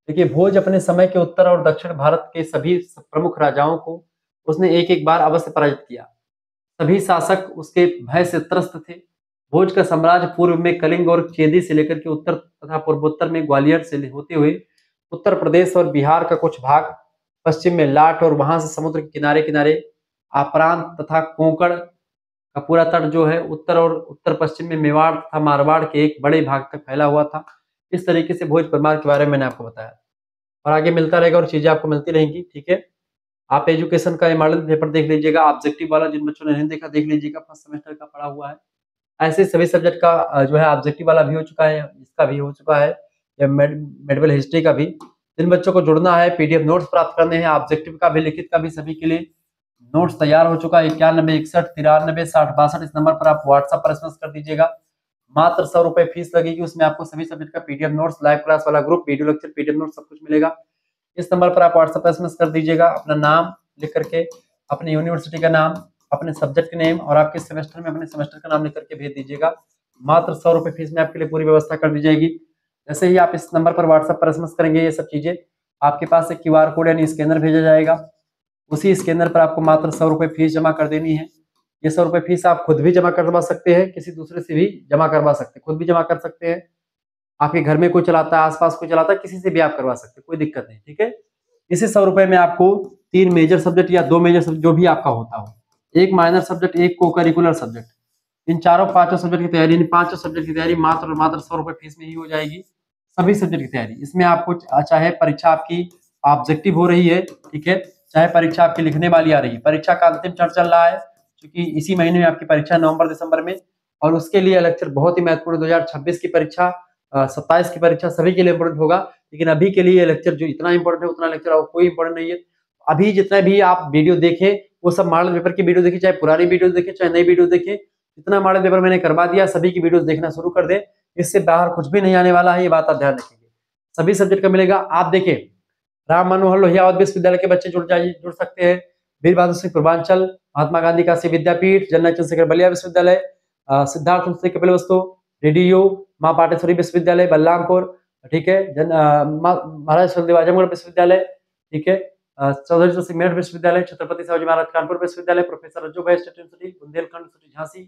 देखिए, भोज अपने समय के उत्तर और दक्षिण भारत के सभी प्रमुख राजाओं को उसने एक एक बार अवश्य पराजित किया। सभी शासक उसके भय से त्रस्त थे। भोज का साम्राज्य पूर्व में कलिंग और चेदी से लेकर के उत्तर तथा पूर्वोत्तर में ग्वालियर से होते हुए उत्तर प्रदेश और बिहार का कुछ भाग, पश्चिम में लाट और वहां से समुद्र के किनारे किनारे आप्रांत तथा कोंकण का पूरा तट जो है उत्तर और उत्तर पश्चिम में मेवाड़ तथा मारवाड़ के एक बड़े भाग तक फैला हुआ था। इस तरीके से भोज परिवार के बारे में मैंने आपको बताया और आगे मिलता रहेगा और चीजें आपको मिलती रहेंगी। ठीक है, आप एजुकेशन का मॉडल पेपर देख लीजिएगा, ऑब्जेक्टिव वाला जिन बच्चों ने नहीं देखा देख लीजिएगा, फर्स्ट सेमेस्टर का पढ़ा हुआ है। ऐसे सभी सब्जेक्ट का जो है ऑब्जेक्टिव वाला भी हो चुका है, इसका भी हो चुका है, या मेडिकल हिस्ट्री का भी। जिन बच्चों को जुड़ना है, पीडीएफ नोट्स प्राप्त करने हैं, ऑब्जेक्टिव का भी लिखित का भी, सभी के लिए नोट्स तैयार हो चुका है। 91 61 93 60 62 इस नंबर पर आप व्हाट्सएप पर एसएमएस कर दीजिएगा। मात्र 100 रुपए फीस लगेगी, उसमें आपको सभी सब्जेक्ट का पीडीएफ नोट्स, लाइव क्लास वाला group, video lecture, PDF notes सब कुछ मिलेगा। इस नंबर पर आप व्हाट्सएप पर एसएमएस कर दीजिएगा। अपना नाम लिख करके, अपने यूनिवर्सिटी का नाम, अपने सब्जेक्ट नेम और आपके सेमेस्टर में अपने सेमेस्टर का नाम लिख करके भेज दीजिएगा। मात्र 100 रुपए फीस में आपके लिए पूरी व्यवस्था कर दी जाएगी। जैसे ही आप इस नंबर पर व्हाट्सएप पर एसएमएस करेंगे, ये सब चीजें आपके पास एक क्यूआर कोड यानी स्कैनर भेजा जाएगा। उसी स्कैनर पर आपको मात्र 100 रुपए फीस जमा कर देनी है। ये 100 रुपए फीस आप खुद भी जमा करवा सकते हैं, किसी दूसरे से भी जमा करवा सकते हैं, खुद भी जमा कर सकते हैं। आपके घर में कोई चलाता है, आसपास कोई चलाता है, किसी से भी आप करवा सकते हैं, कोई दिक्कत नहीं। ठीक है, इसी 100 रुपए में आपको 3 मेजर सब्जेक्ट या 2 मेजर सब्जेक्ट जो भी आपका होता हो, एक माइनर सब्जेक्ट, एक को करिकुलर सब्जेक्ट, इन चारों पांचों सब्जेक्ट की तैयारी, इन पांचों सब्जेक्ट की तैयारी मात्र और मात्र 100 रुपए फीस में ही हो जाएगी। सभी सब्जेक्ट की तैयारी इसमें आपको, चाहे परीक्षा आपकी ऑब्जेक्टिव हो रही है, ठीक है, चाहे परीक्षा आपकी लिखने वाली आ रही है, परीक्षा का अंतिम चरण चल रहा है क्योंकि इसी महीने में आपकी परीक्षा नवंबर दिसंबर में, और उसके लिए लेक्चर बहुत ही महत्वपूर्ण 2026 की परीक्षा, 27 की परीक्षा सभी के लिए इंपोर्टेंट होगा। लेकिन अभी के लिए लेक्चर जो इतना इंपॉर्टेंट है उतना लेक्चर और कोई इंपॉर्टेंट नहीं है। अभी जितना भी आप वीडियो देखें वो सब मॉडल पेपर की वीडियो देखिए, चाहे पुरानी वीडियो देखें चाहे नई वीडियो देखें, जितना मॉडल पेपर मैंने करवा दिया सभी की वीडियो देखना शुरू कर दे, इससे बाहर कुछ भी नहीं आने वाला है, ये बात आप ध्यान रखेंगे। सभी सब्जेक्ट का मिलेगा। आप देखें, राम मनोहर लोहिया विश्वविद्यालय के बच्चे जुड़ सकते हैं, वीर बहादुर सिंह पूर्वांचल, महात्मा गांधी काशी विद्यापीठ, जनरल चंद्रशेखर बलिया विश्वविद्यालय, सिद्धार्थ कपिलवस्तु, डीडीयू, मां पाटेश्वरी विश्वविद्यालय बलरामपुर, ठीक है, महाराज सुखदेव आजमगढ़ विश्वविद्यालय, ठीक है, चौधरी सिंह मेरठ विश्वविद्यालय, छत्रपति शिवाजी महाराज कानपुर विश्वविद्यालय, professor Rajju Bhai state university Bundelkhand university Jhansi,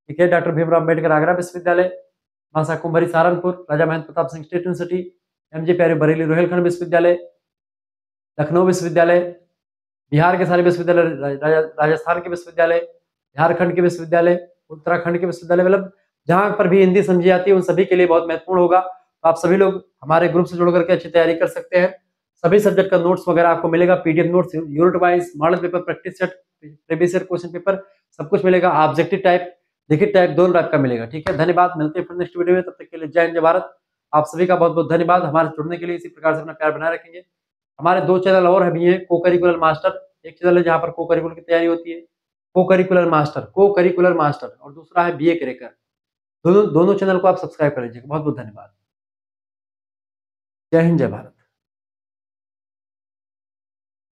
ठीक है, डॉक्टर भीमराव अम्बेडकर आगरा विश्वविद्यालय, मासा कुंभरी Saharanpur, Raja Mahendra Pratap Singh state university, MJ प्यारे बरेली रोहिलखंड विश्वविद्यालय, लखनऊ विश्वविद्यालय, बिहार के सारे विश्वविद्यालय, राजस्थान के विश्वविद्यालय, झारखंड के विश्वविद्यालय, उत्तराखंड के विश्वविद्यालय, मतलब जहां पर भी हिंदी समझी जाती है उन सभी के लिए बहुत महत्वपूर्ण होगा। तो आप सभी लोग हमारे ग्रुप से जुड़ करके अच्छी तैयारी कर सकते हैं। सभी सब्जेक्ट का नोट्स वगैरह आपको मिलेगा, PDF notes, unit wise, model paper, practice set, previous year question paper, सब कुछ मिलेगा। ऑब्जेक्टिव टाइप, लिखित टाइप, दोनों टाइप का मिलेगा। ठीक है, धन्यवाद, मिलते हैं फिर नेक्स्ट वीडियो में, तब तक के लिए जय हिंद जय भारत। आप सभी का बहुत बहुत धन्यवाद हमारे जुड़ने के लिए। इसी प्रकार से अपना प्यार बनाए रखेंगे। हमारे 2 चैनल और भी हैं, को करिकुलर मास्टर एक चैनल है जहां पर को करिकुलर की तैयारी होती है, को करिकुलर मास्टर, और दूसरा है बीए क्रैकर। दोनों चैनल को आप सब्सक्राइब कर लीजिएगा। बहुत बहुत धन्यवाद। जय हिंद जय भारत।